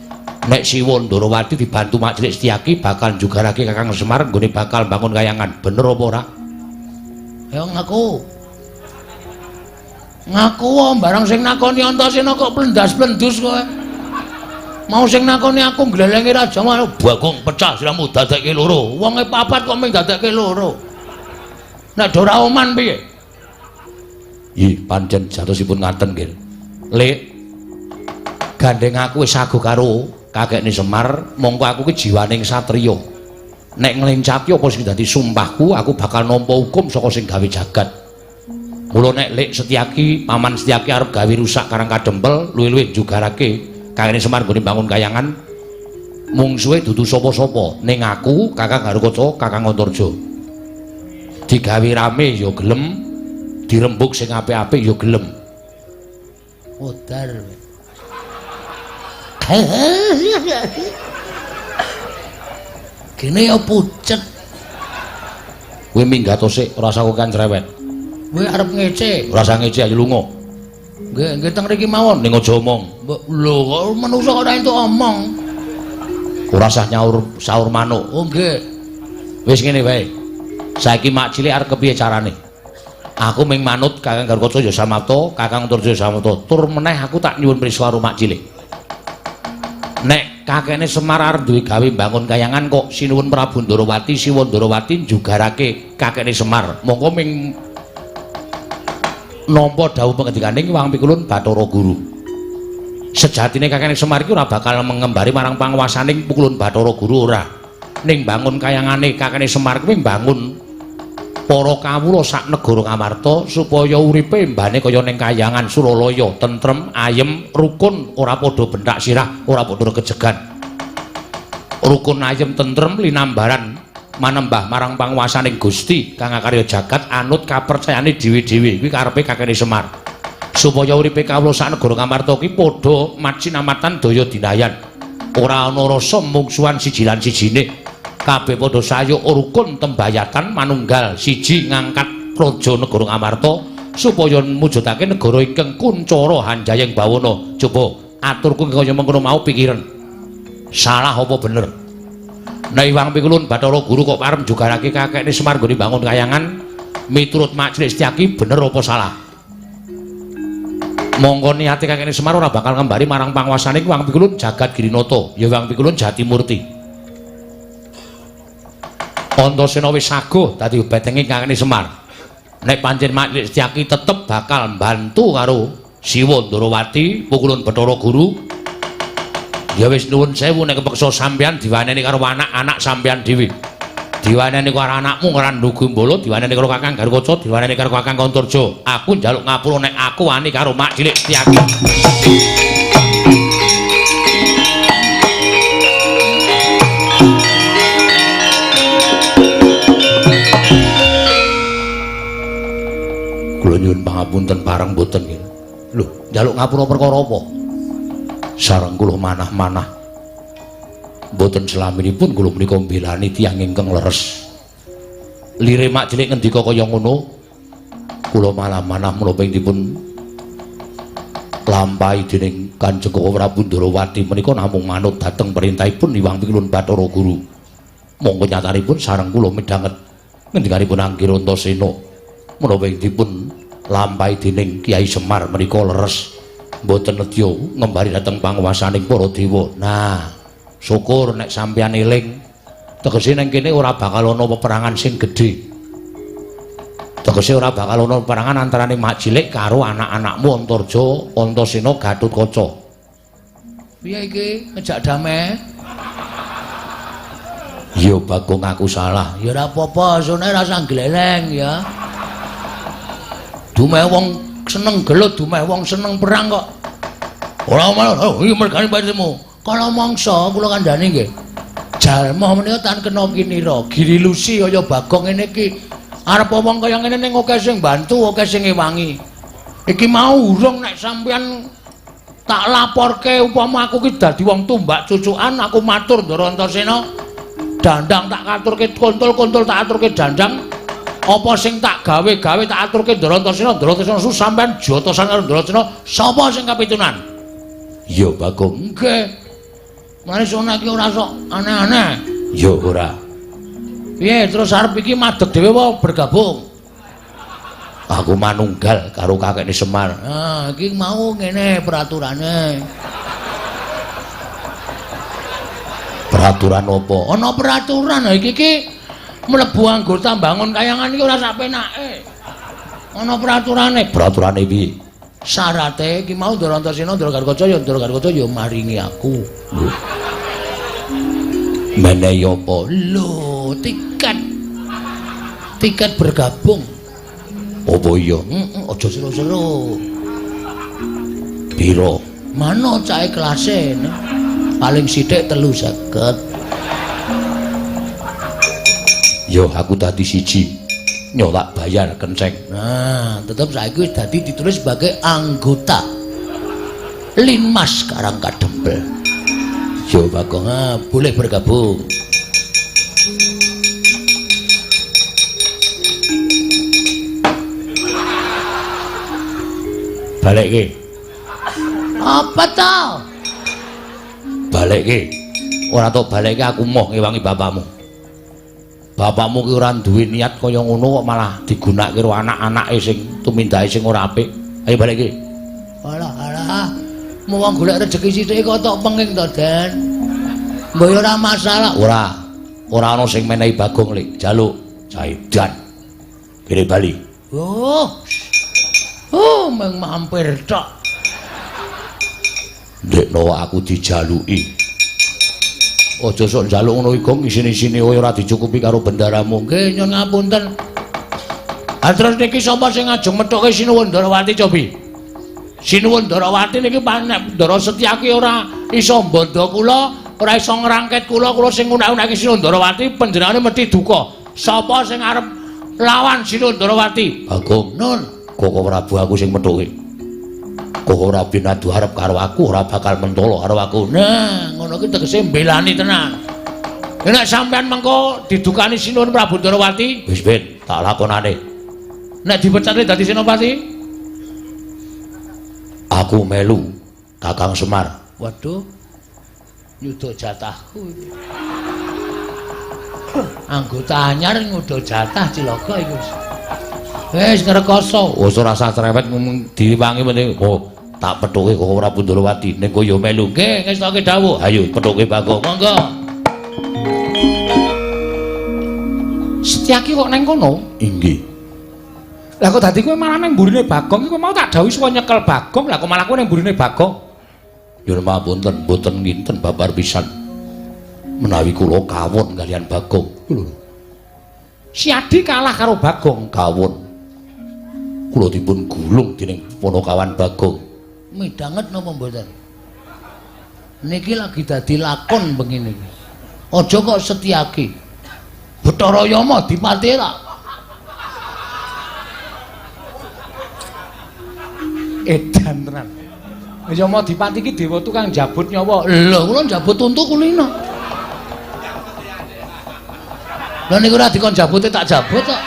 nek Siwa Ndarawati dibantu Mak Cilik Setyaki bakal jugarake Kakang Semar nggone bakal bangun kayangan. Bener apa ora? Ya ngaku. Ngaku barang sing nakoni Antasena kok plendas-plendus kowe. Mau sing nakoni aku glelenge raja malah Bagong pecah siramu dadekke loro. Wonge papat kok mung dadekke loro. Nek Dora Oman piye? Ih, pancen jatosipun ngaten nggih. Lek gandeng aku wis saguh karo kakekne Semar, mongko aku ki jiwaning satriya. Nek nglencati apa sing dadi sumpahku, aku bakal nampa hukum saka sing gawe jagat. Mula nek Lek Setyaki, Paman Setyaki arep gawe rusak Karang Kadempel, luwih-luwih jugarake kakekne Semar nggone bangun kayangan, mungsuhe dudu sapa-sapa, ning aku, Kakang Garukaca, Kakang Antarja. Digawe rame ya gelem, dirembuk sing apik-apik ya gelem. Odar. Kene ya pucet. Kowe minggat sik, ora usah kan cerewet. Kowe arep ngece. Ora usah ngece ayo lunga. Nggih teng mriki mawon. Ning aja omong. Lho kok manungsa kok ora entuk omong. Ora usah nyaur saur manuk. Oh nggih. Wis ngene wae. Saiki Mak Cilik arep kepiye carane? Aku ming manut Kakang Garukaca ya samapta, Kakang Antarja ya samapta. Tur meneh aku tak nyuwun prisa karo Mak Cilik. Nek kakekne Semar arep duwe gawe bangun kayangan kok sinuwun Prabu Ndarawati, Siwa Ndarawati jugarake kakekne Semar. Monggo ming nampa dawuh pangendikaning Wang Pikulun Bathara Guru. Sejatine kakekne Semar iki ora bakal mengembari marang panguwasaning Pikulun Bathara Guru ora. Ning bangun kayangane kakekne Semar kuwi bangun para kawula sak negara Kamarta supaya uripe mbane kaya ning kayangan Suralaya tentrem, ayem, rukun, ora padha bentak sirah, ora padha kejegan. Rukun ayem tentrem linambaran manembah marang panguwasaning Gusti kang akarya jagat anut kapercayane dhewe-dhewe kuwi karepe kakene Semar. Supaya uripe kawula sak negara Kamarta ki padha macinamatan daya dinayan. ora ana rasa mungsuhan siji lan sijine. Kabeh padha sayuk rukun tembayatan manunggal siji ngangkat praja negara Ngamarta supaya mujudake negara ingkang kuncara Hanjayeng Bawana. Coba aturku kaya mengkono mau pikiran. Salah apa bener? Nek Iwang Pikulun Bathara Guru kok parem jugarake kakekne Semar nggone bangun kayangan miturut Mak Cilik Setyaki bener apa salah? Monggo niate kakekne Semar ora bakal ngembari marang panguwasane Iwang Pikulun Jagat Girinata, ya Iwang Pikulun Jatimurti. Antasena wis saguh dadi betenge kakekne Semar. Nek pancen Mak Cilik Setyaki tetep bakal mbantu karo Siwa Ndarawati Pukulun Bathara Guru. Ya wis nuwun sewu nek kepeksa sampeyan diwaneni karo anak-anak sampeyan dhewe. Diwaneni karo anakmu karo Ndugumbala, diwaneni karo Kakang Garukaca, diwaneni karo Kakang Antarja. Aku njaluk ngapura nek aku wani karo Mak Cilik Setyaki. Kula nyuwun pangapunten pareng mboten nggih. Lho, njaluk ngapura perkara apa? Sareng kula manah-manah mboten selaminipun kula menika mbelani tiyang ingkang leres. Lire Mak Cilik ngendika kaya ngono, kula malah manah menapa dipun lampahi dening Kanjeng Prabu Ndarawati menika namung manut dhateng perintahipun Iwang Pikulun Bathara Guru. Monggo nyatanipun sareng kula midhanget ngendikanipun Anggira Antasena menapa dipun lampahi dening Kyai Semar menika leres. Mboten nedya ngembari dhateng panguwasaning para dewa. Nah, syukur nek sampeyan eling. Tegese nang kene ora bakal ana peperangan sing gedhe. Tegese ora bakal ana peperangan antarane Mak Cilik karo anak-anakmu Antarja, Antasena, Gatotkaca. Piye iki ngejak damai? Ya Bagong aku salah. Ya ora apa-apa, sone rasa gleleng ya. Dumeh wong seneng gelut, dumeh wong seneng perang kok. Ora malah iki mergane patemu. Kala mangsa kula kandhani nggih. Jalma menika tan kena kinira, girilusi kaya Bagong ngene iki. Arep wong kaya ngene ning akeh sing bantu, akeh sing ngewangi. Iki mau urung nek sampeyan tak laporke upama aku ki dadi wong tumbak cucukan, aku matur Ndara Antasena. Dandang tak aturke kontul-kontul tak aturke dandang. Apa sing tak gawe-gawe tak aturke Ndara Antasena, Ndara Antasena sampean jotosan karo Ndara Antasena, sapa sing kapitunan? Ya Bagong, nggih. Mari sona iki ora sok aneh-aneh. Ya ora. Piye terus arep iki madeg dhewe apa bergabung? Aku manunggal karo kakekne Semar. Ah, iki mau ngene peraturane. Peraturan apa? Ana peraturan iki mlebu anggota bangun kayangan iki ora sak penake. Ana peraturane. Peraturane piye? Syarate iki mau Ndara Antasena, Ndara Garukaca ya maringi aku. Lho. Menehi apa? Lho, tiket bergabung. Apa iya? Aja seru-seru. Piro? Mano cahe kelase? Paling sithik 350. Yo aku dadi siji. Nyolak bayar kenceng. Nah, tetep saiki wis dadi ditulis sebagai anggota Linmas Karangkadempel. Yo Bagong, boleh bergabung. Balik ke. Apa tau? Balik ke. Ora tau balik ke aku moh ngewangi bapakmu. Bapakmu ki ora duwe niat kaya ngono kok malah digunakake karo anak-anake sing tumindahe sing ora apik. Ayo balik iki. Alah, mau wong golek rejeki sithik kok tok penging to, Den. Mbok ora masalah. Ora ana sing menehi Bagong lek jaluk Jaidan. Kene bali. Meng mampir tok. Ndekno aku dijaluki. Aja sok njaluk ngono iki, Gong, isine-isine ora dicukupi karo bendaramu. Nggih, nyuwun ngapunten. Terus niki sapa sing ngajeng methuke Sinuwun Ndarawati cobi? Sinuwun Ndarawati niki panek Ndara Setyaki ora iso mbondo kula, ora iso ngrangket kula sing unak-unake Sinuwun Ndarawati panjenengane mesti duka. Sapa sing arep lawan Sinuwun Ndarawati? Bagong. Nun, Koko Prabu aku sing methuke. Kok ora binadu arep karo aku, ora bakal mentolo karo aku. Nah, ngono ki tegese mbelani tenan. Nek sampean mengko didukani Sinuwun Prabu Ndarawati, wis ben tak lakonane. Nek dipecate dadi Senopati, aku melu Kakang Semar. Waduh. Nyuda jatahku iki. Anggota anyar nyuda jatah cilaka iku. Wis ngrekoso. Wis ora usah cerewet ngomong diwangi meneh. Oh, tak pethuke kok Prabu Ndarawati. Nek yo melu. Nggih, ngestoke dawuh. Ayo pethuke Bagong. Monggo. Setyaki kok neng kono? Inggih. Lah kok dadi kowe malah nang mburine Bagong iki kowe mau tak dawuhi supaya nyekel Bagong, lah kok malah kowe nang mburine Bagong? Nyuwun mapunten, mboten nginten babar pisan. Menawi kula kawon kalian Bagong. Lho. Si Adi kalah karo Bagong kawon. Kula dipun gulung dening Ponokawan Bagong. Midanget napa mboten? Niki lagi dadi lakon begini. Aja kok Setyaki. Bathara Yama dipatira. Edan tenan. Yama dipati iki dewa tukang jabut nyawa. Lho, kula jabut untu kulina. Lah niku ora dikon jabute tak jabut kok.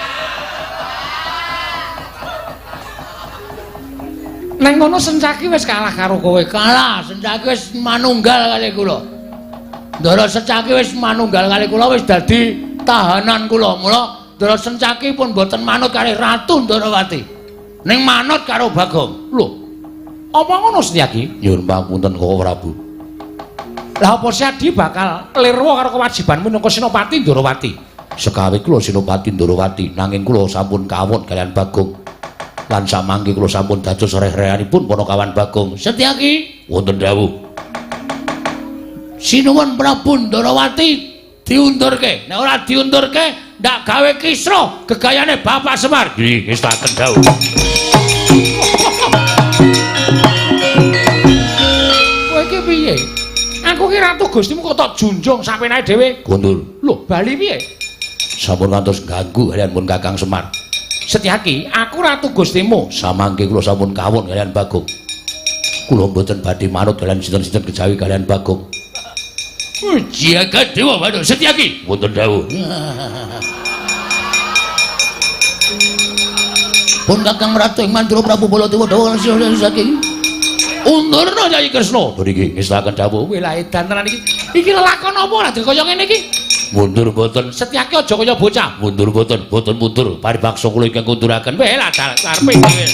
Neng ngono Sencaki wis kalah karo kowe. Kalah, Sencaki wis manunggal kali kula. Ndara Sencaki wis manunggal kali kula wis dadi tahanan kula. Mula Ndara Sencaki pun boten manut kali Ratu Ndarawati. Ning manut karo Bagong. Lho. Apa ngono Setyaki? Nyuwun pangapunten Koko Prabu. Lah apa Sadi bakal klirwa karo kewajiban minangka Senopati Ndarawati? Sekawit kula Senopati Ndarawati, nanging kula sampun kawon kalian Bagong. Lan samangke kula sampun dados reh-rehanipun Ponokawan Bagong. Setyaki, wonten dawuh. Sinuwun Prabu Ndarawati diundurke. Nek ora diundurke, ndak gawe kisra gegayane Bapak Semar. Nggih, wis tak dawuh. Kowe iki piye? Aku ki ratu Gustimu kok tak junjung sapenae dhewe. Gondul. Lho, bali piye? Sampun ngantos ganggu kalian pun Kakang Semar. Setyaki, aku ratu Gustimu. Samangke kula sampun kawon kalian Bagong. Kula mboten badhe manut kalian sinten-sinten kejawi kalian Bagong. Jagat Dewa Bathara Setyaki, wonten dawuh. Pun Kakang Ratu ing Mandura Prabu Baladewa dawuh Setyaki. Undurna Nyai Kresna. Mriki ngestaken dawuh. Wela edan tenan iki. Iki lelakon apa lah kaya ngene iki? Mundur mboten. Setyaki aja kaya bocah. Mundur mboten, boten mundur. Paribaksa kula ingkang kunduraken. Wela karepe dhewe.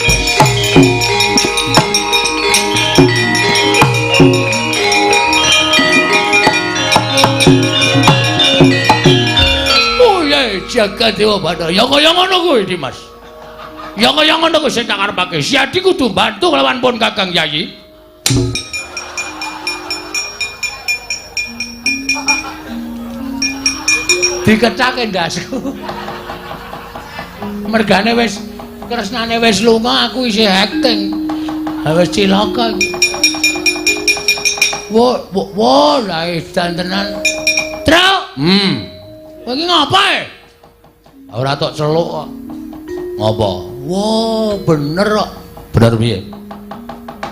Jagat Dewa Bathara. Ya kaya ngono kuwi, Dimas. Ya kaya ngono kuwi sing tak karepake. Si Adi kudu bantu lawan pun Kakang Yayi. Dikecake ndasku. Mergane wis kresnane wis lunga, aku isih acting. Wis cilaka iki. Wo, la edan tenan. Truk. Kowe iki ngapae? Ora tok celuk kok. Ngopo? Wah, bener kok. Bener piye?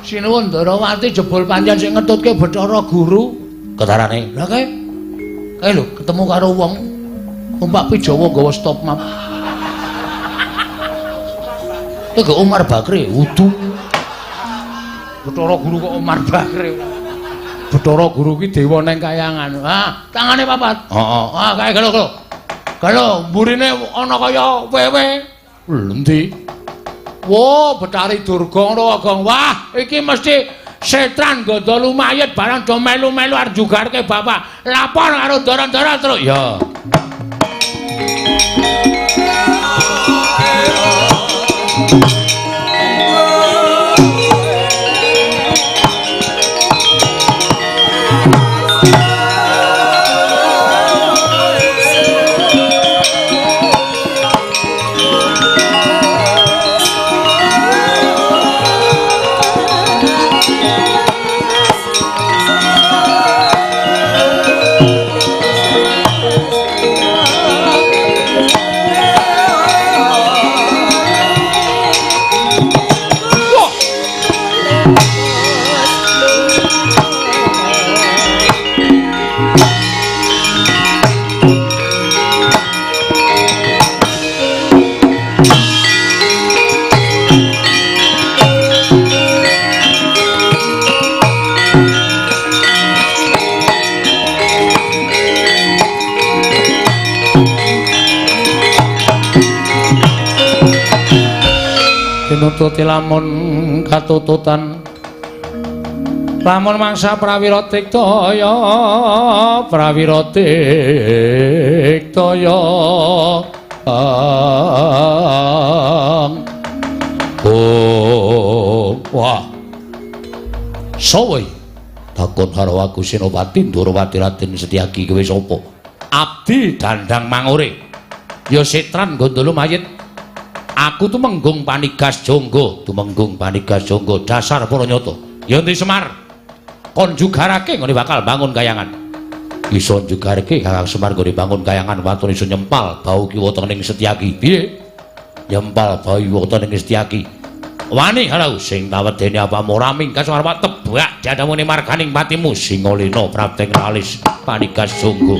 Sinuwun Ndarawati jebul pancen sing ngetutke Bathara Guru. Ketarane. Lah kae. Kae lho ketemu karo wong numpak Pijawa nggawa stop map. Iki Umar Bakri, wudu. Bathara Guru kok Umar Bakri. Bathara Guru ki dewa ning kayangan. Ah, tangane papat. Heeh. Ah, kae gelo. Kalau mburine ana kaya wewe. Endi? Wah, Betari Durga ngono Gong. Wah, iki mesti setran godo lumayet barang do melu-melu arep jugarke bapak. Lapor karo Ndara-ndara terus. Ya. nututi lamun katututan lamun mangsa prawira tiktaya wah sawai takon karo aku Senopati Ndorowati Raden Setyaki kowe sapa abdi Dandang Mangure ya Setran Gondolo Mayit aku tumenggung Panigas Jonggo dasar para nyata ya Ndi Semar kon jugarake ngene bakal bangun kayangan iso jugarake Kakang Semar nggone bangun kayangan watun iso nyempal bau kiwa ning Setyaki piye nyempal bau kiwa ning Setyaki wani halau sing tawedene apa ora mingkas arep tebak jadamune marganing patimu Singolena Prapteng Ralis Panigas Jonggo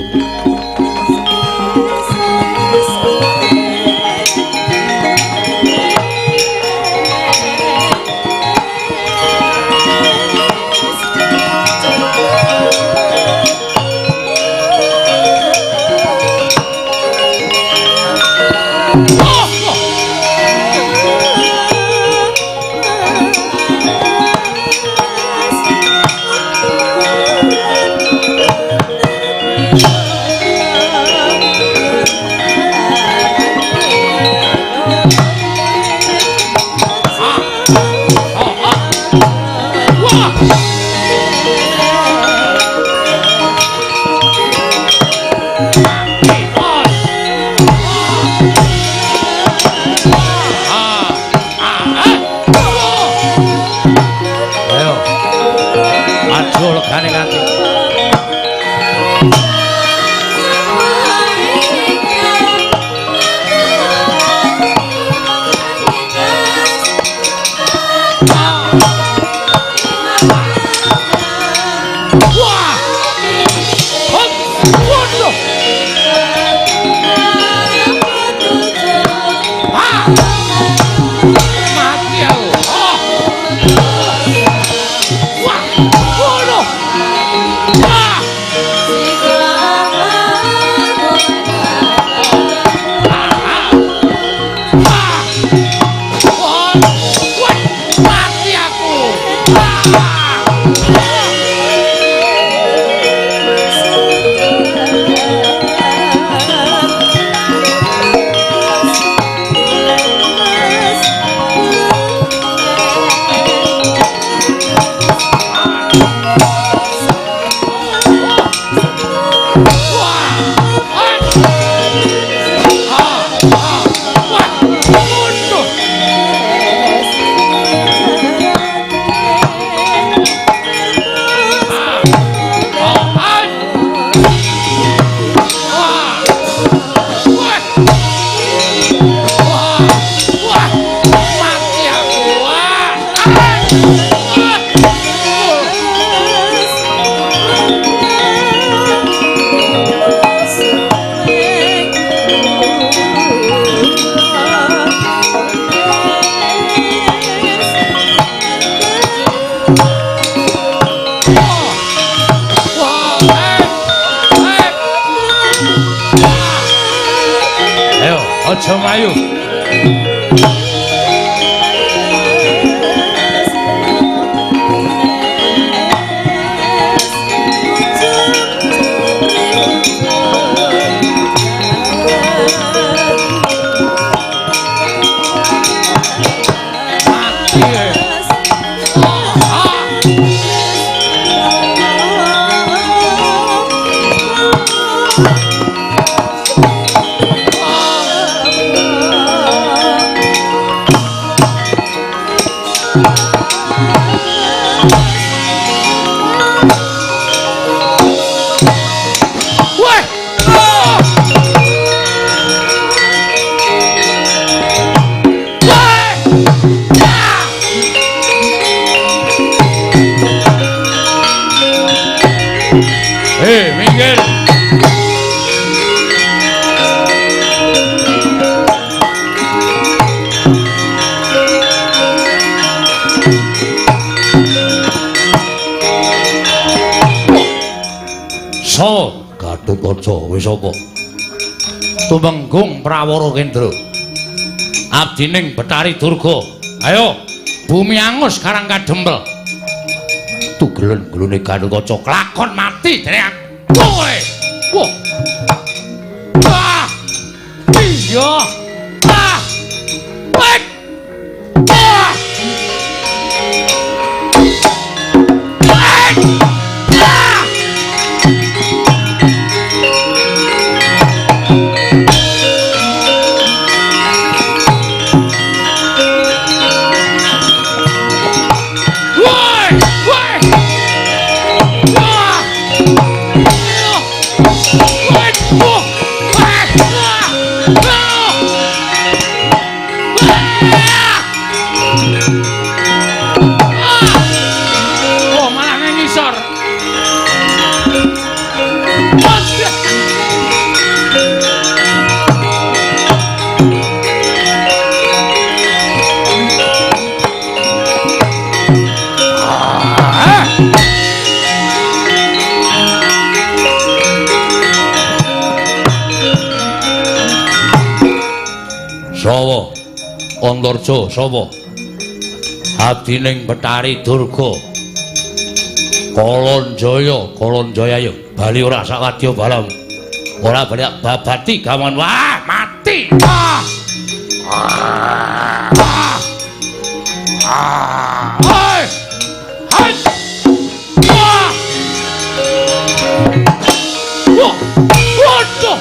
Aja mayu. Wis apa? Tumenggung Prawara Kendra. Abdining Betari Durga Ayo, bumi angus karang kadempel. Tugelen-gelune Gathotkaca klakon mati dening kowe. Wah. Ah! Iya. Ah! Wait. Ah! Wait. Ah! Oh, malah nang ngisor. Sawa Antarja sapa abdining Betari Durga Kalanjaya yo bali ora sakwadya balam ora bali babati gaman wah mati ah hai hai wah waduh.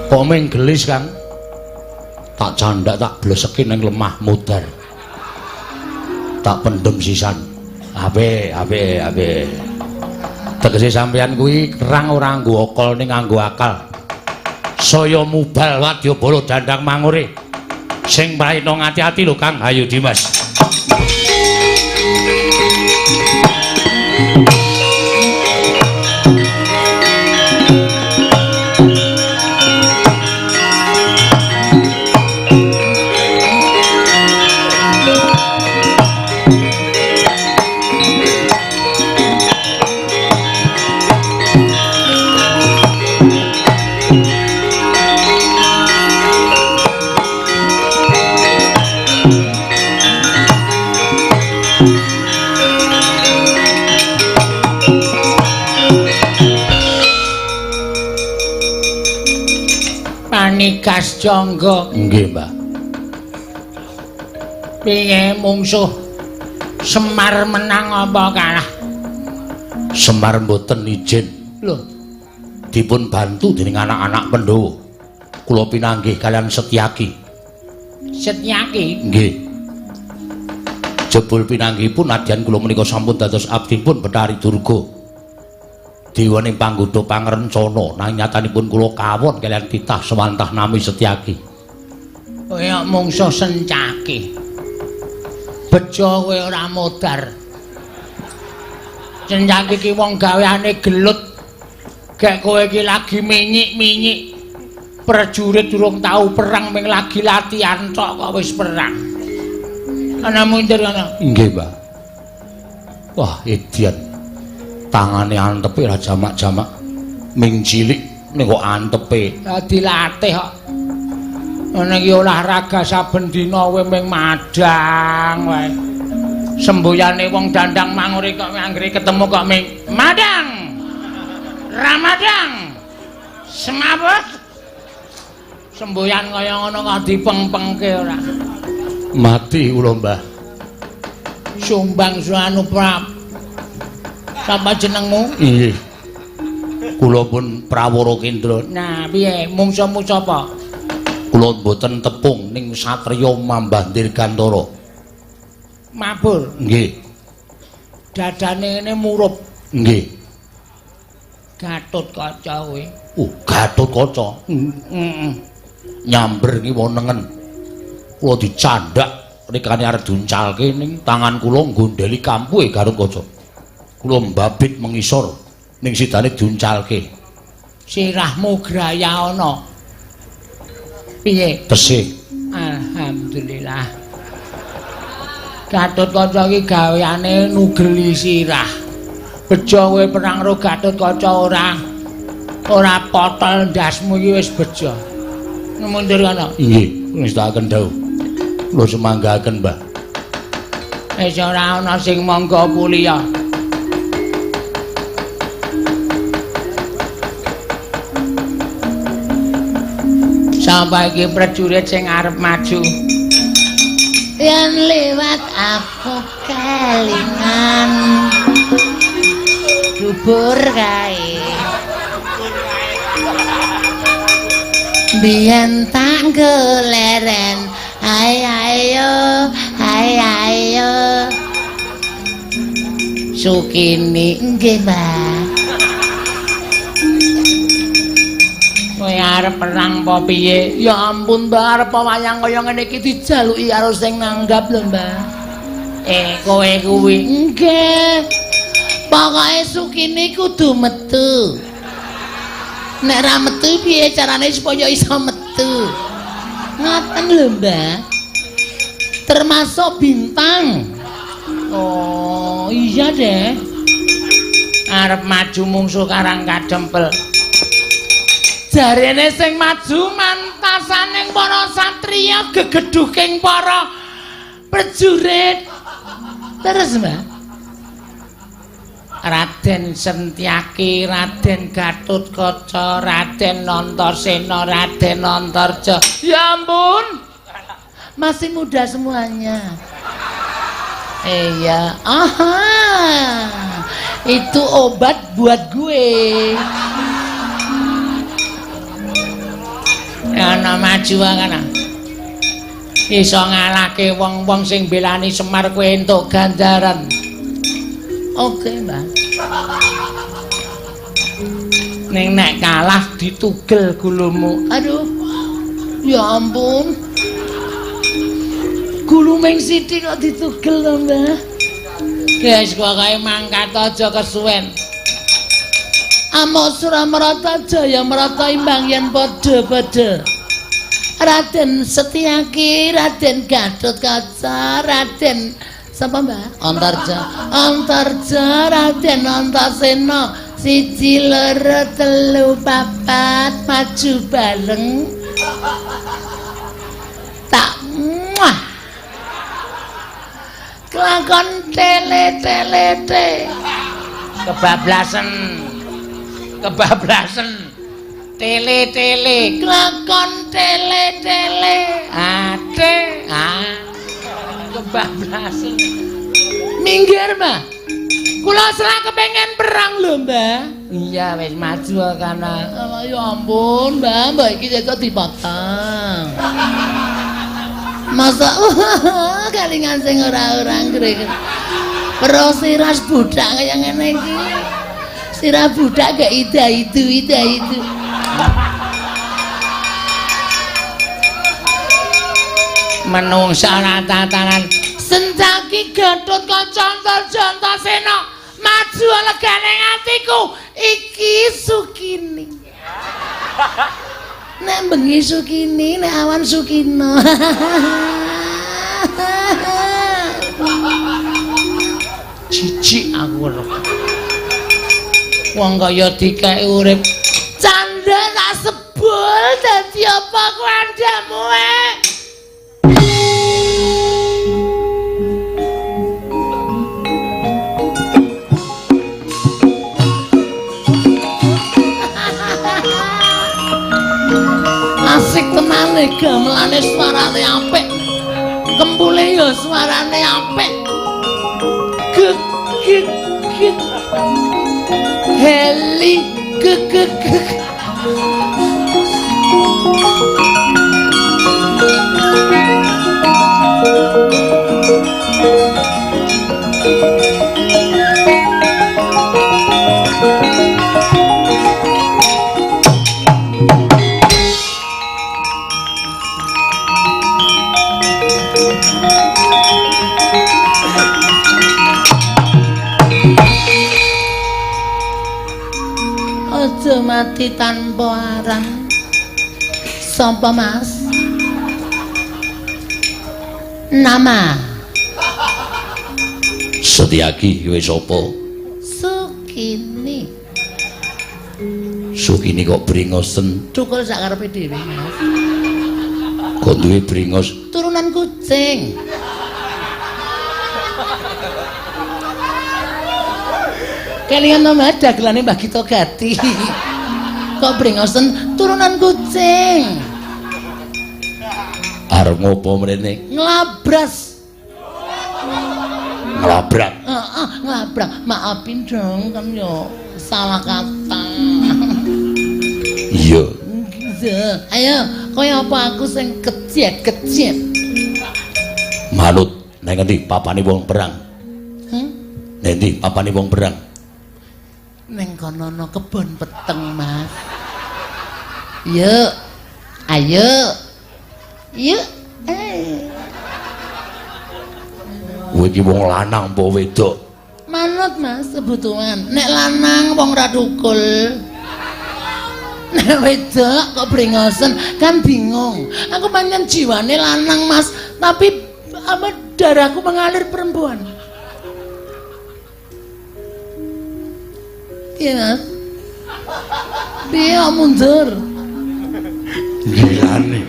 Kok ming gelis Kang? Tak candak tak bleseki ning lemah mudar. Tak pendem sisan. Ape. Tegese sampeyan kuwi kerang ora nggo okol ning nganggo akal. Saya mubal wadyabala dandang mangure. Sing praena ngati-ati lho Kang Ayu Dimas. Nikas Jangga. Nggih, Mbah. Piye mungsuh Semar menang apa kalah? Semar mboten izin. Lho, dipun bantu dening anak-anak Pandhawa. Kula pinanggih kalian Setyaki. Setyaki? Nggih. Jebul pinanggihipun nadyan kula menika sampun dados abdipun Betari Durga. Dewaning panggoda pangrencana nanging nyatanipun kula kawon kalian titah sewantah nami Setyaki. Kaya mungsuh Sencaki. Bejo kowe ora modar. Sencaki ki wong gaweane gelut. Gek kowe iki lagi minyik-minyik. Prajurit durung tau perang ming lagi latihan tok kok wis perang. Ana mundur ana. Nggih, Mbah. Wah, edian. Tangane antepe ra jamak-jamak ming cilik ning kok antepe dilatih kok ngene iki olahraga saben dina kowe ming madang wae semboyane wong dandang mangure kok anggere ketemu kok ming madang ramadang semabut semboyan kaya ngono kok dipeng-pengke ora mati kula Mbah sumbang suanu prap. Sapa jenengmu? Nggih. Kula pun Prawara Kendra. Nah, piye? Mungsuhmu sapa? Kula mboten tepung ning satriya Mambah Dirgantara. Mabur. Nggih. Dadane ngene murup. Nggih. Gathotkaca kowe. Oh, Gathotkaca. Heeh. Nyamber iki wonengen. Kula dicandak rikane arep duncalke ning tangan kula nggondheli kampuhe Gathotkaca. Kula mbabit mengisor ning sidane diuncalke. Sirahmu graya ana. Piye? Tesih. alhamdulillah. Gatotkaca iki gaweane nugeli sirah. Bejo kowe perang karo Gatotkaca ora potol ndasmu iki wis bejo. Mundur kana. Inggih, ngestakaken dawuh. Kula semanggaken, Mbah. Wis ora ana sing mangga puliya. Sampai iki prajurit sing arep maju. Yen lewat aku kelingan dubur kae. Biyen tak goleren, ayo, Sukini nggih, Mbak. Kowe arep perang apa piye? Ya ampun, Mbak, arep wayang kaya ngene iki dijaluki karo sing nanggap lho, Mbak. Kowe kuwi nggih. Pokoke Sukini kudu metu. Nek ra metu piye carane supaya iso metu? Ngoten lho, Mbak. Termasuk bintang. Oh, iya deh. Arep maju mungsuh karang kadempel. Jarene sing maju mantasaning para satriya gegeduking para prajurit. Terus, Mbak. Raden Sentyaki, Raden Gatotkaca, Raden Antasena, Raden Antarja. Ya ampun. Masih muda semuanya. Iya. Aha. Itu obat buat gue. Ana maju kana. Iso ngalahke wong-wong sing belani Semar kowe entuk ganjaran. Oke, Mbak. Ning nek kalah ditugel gulumu. Aduh. Ya ampun. Gulu ming sithik kok ditugel to, Mbah. Guys, kok kae mangkat aja kesuwen. Amok Suramarata Jaya Marata imbang yen padha-padha. Raden Setyaki, Raden Gatotkaca, Raden sapa Mbah? Antarja, Raden Antasena, 1 2 3 4 maju bareng. Tak muah. Kelakon tele. Kebablasan. Tele. Kelakon tele. Ate. Kebablasan. Minggir, Mbah. Kula serah kepengen perang lho, Mbah. Iya, wis maju kana. Ya ampun, Mbah iki kok dipotong. Masa kalingan sing ora ngrek. Pero siras budak kaya ngene iki. Sirah budak gak ida itu. Menungsa tatanan Sentyaki Gatotkaca Antarja maju legane atiku iki Sukini. Nek bengi Sukini, nek awan Sukina. Jijik aku lho. Wong kaya dikek urip candha tak sebul dadi apa kandamu Asik tenane gamelane suarane apik. Kempule ya suarane apik. Gek. Heli gek. Aja mati tanpa aran. Sapa Mas? Nama Setyaki kowe sapa? Sukini. Sukini kok bringosen? Cukul sak karepe dhewe, Mas. Kok duwe bringos? Turunan kucing. Kalian nama dagelane Mbah Gito Gati. Kok bringosen turunan kucing. Arep ngopo mrene? Nglabras. Nglabrak. Nglabrak. Maafin dong kan yo salah kata. Iya. Ayo, kaya apa aku sing kecet-kecet. Manut nang endi papane wong perang? Nang endi papane wong perang? Ning kono ana kebon peteng, Mas. Yuk. Ayo. Yuk. Kowe iki wong lanang apa wedok? Manut, Mas, kebutuhan. Nek lanang wong ra thukul. Nek wedok kok brengosen kan bingung. Aku pancen jiwane lanang, Mas, tapi apa darahku mengalir perempuan. Iya, Mas. Piye mundur? Gilane.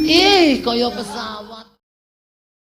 Ih, kaya pesawat.